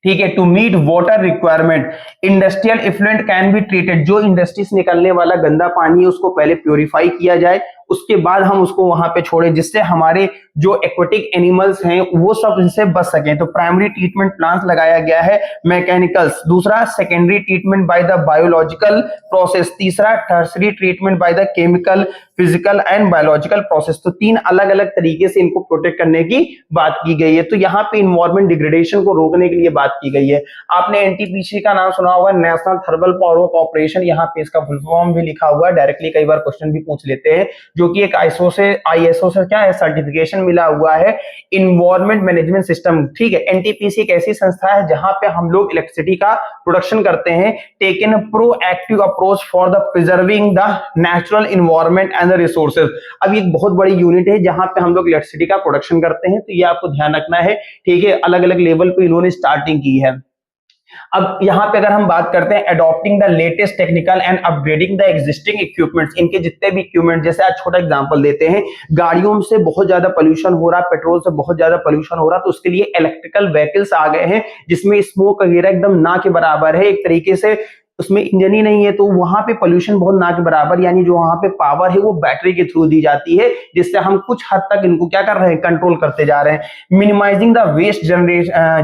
ठीक है। To meet water requirement, industrial effluent can be treated. जो इंडस्ट्री से निकलने वाला गंदा पानी है उसको पहले प्योरीफाई किया जाए, उसके बाद हम उसको वहां पे छोड़े, जिससे हमारे जो एक्वेटिक एनिमल्स हैं वो सब इनसे बच सकें। तो प्राइमरी ट्रीटमेंट प्लांट्स लगाया गया है, मैकेनिकल्स। दूसरा secondary treatment by the biological process. तीसरा tertiary treatment by the chemical, physical and biological process. तो 3 अलग अलग तरीके से इनको प्रोटेक्ट करने की बात की गई है। तो यहाँ पे इन्वायरमेंट डिग्रेडेशन को रोकने के लिए बात की गई है। आपने एनटीपीसी का नाम सुना होगा, नेशनल थर्मल पावर कॉर्पोरेशन, यहाँ पे इसका फुल फॉर्म भी लिखा हुआ है। डायरेक्टली कई बार क्वेश्चन भी पूछ लेते हैं, जो कि एक आईएसओ से क्या है, सर्टिफिकेशन मिला हुआ है, इन्वायरमेंट मैनेजमेंट सिस्टम, ठीक है। एनटीपीसी एक ऐसी संस्था है जहां पे हम लोग इलेक्ट्रिसिटी का प्रोडक्शन करते हैं। Taken proactive approach for the preserving the natural environment and the resources. अब ये एक बहुत बड़ी यूनिट है जहां पे हम लोग इलेक्ट्रिसिटी का प्रोडक्शन करते हैं, तो ये आपको ध्यान रखना है, ठीक है। अलग अलग लेवल पे इन्होंने स्टार्टिंग की है। अब यहाँ पे अगर हम बात करते हैं adopting the latest technical and upgrading the existing equipments, इनके जितने भी इक्विपमेंट, जैसे आज छोटा एग्जांपल देते हैं, गाड़ियों से बहुत ज्यादा पोल्यूशन हो रहा है, पेट्रोल से बहुत ज्यादा पोल्यूशन हो रहा है, तो उसके लिए इलेक्ट्रिकल व्हीकल्स आ गए हैं जिसमें स्मोक वगैरह एकदम ना के बराबर है, एक तरीके से उसमें इंजन ही नहीं है, तो वहां पे पोल्यूशन बहुत ना के बराबर, यानी जो वहां पे पावर है वो बैटरी के थ्रू दी जाती है, जिससे हम कुछ हद तक इनको क्या कर रहे हैं, कंट्रोल करते जा रहे हैं। Minimizing the waste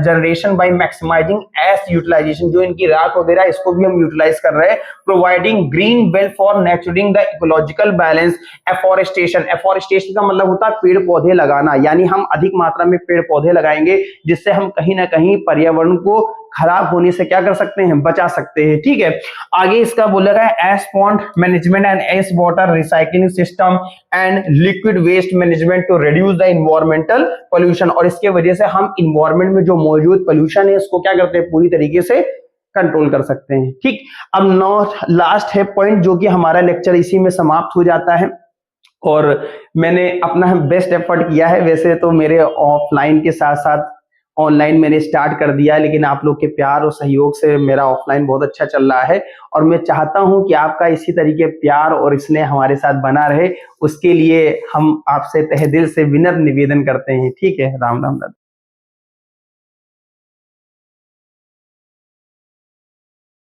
generation by maximizing ash utilization, जो इनकी राख वगैरह इसको भी हम यूटिलाइज कर रहे हैं। Providing green belt for nurturing the ecological balance. Afforestation, afforestation का मतलब होता है पेड़ पौधे लगाना, यानी हम अधिक मात्रा में पेड़ पौधे लगाएंगे जिससे हम कहीं ना कहीं पर्यावरण को खराब होने से क्या कर सकते हैं, बचा सकते हैं, ठीक है। आगे इसका बोला गया ash pond management and ash water recycling system and liquid waste management to reduce the environmental pollution. और इसके वजह से हम इन्वायरमेंट में जो मौजूद पोल्यूशन है इसको क्या करते हैं, पूरी तरीके से कंट्रोल कर सकते हैं, ठीक। अब लास्ट है पॉइंट, जो कि हमारा लेक्चर इसी में समाप्त हो जाता है। और मैंने अपना बेस्ट एफर्ट किया है, वैसे तो मेरे ऑफलाइन के साथ साथ ऑनलाइन मैंने स्टार्ट कर दिया, लेकिन आप लोग के प्यार और सहयोग से मेरा ऑफलाइन बहुत अच्छा चल रहा है, और मैं चाहता हूं कि आपका इसी तरीके प्यार और स्नेह हमारे साथ बना रहे। उसके लिए हम आपसे तहे दिल से विनम्र निवेदन करते हैं, ठीक है। राम राम।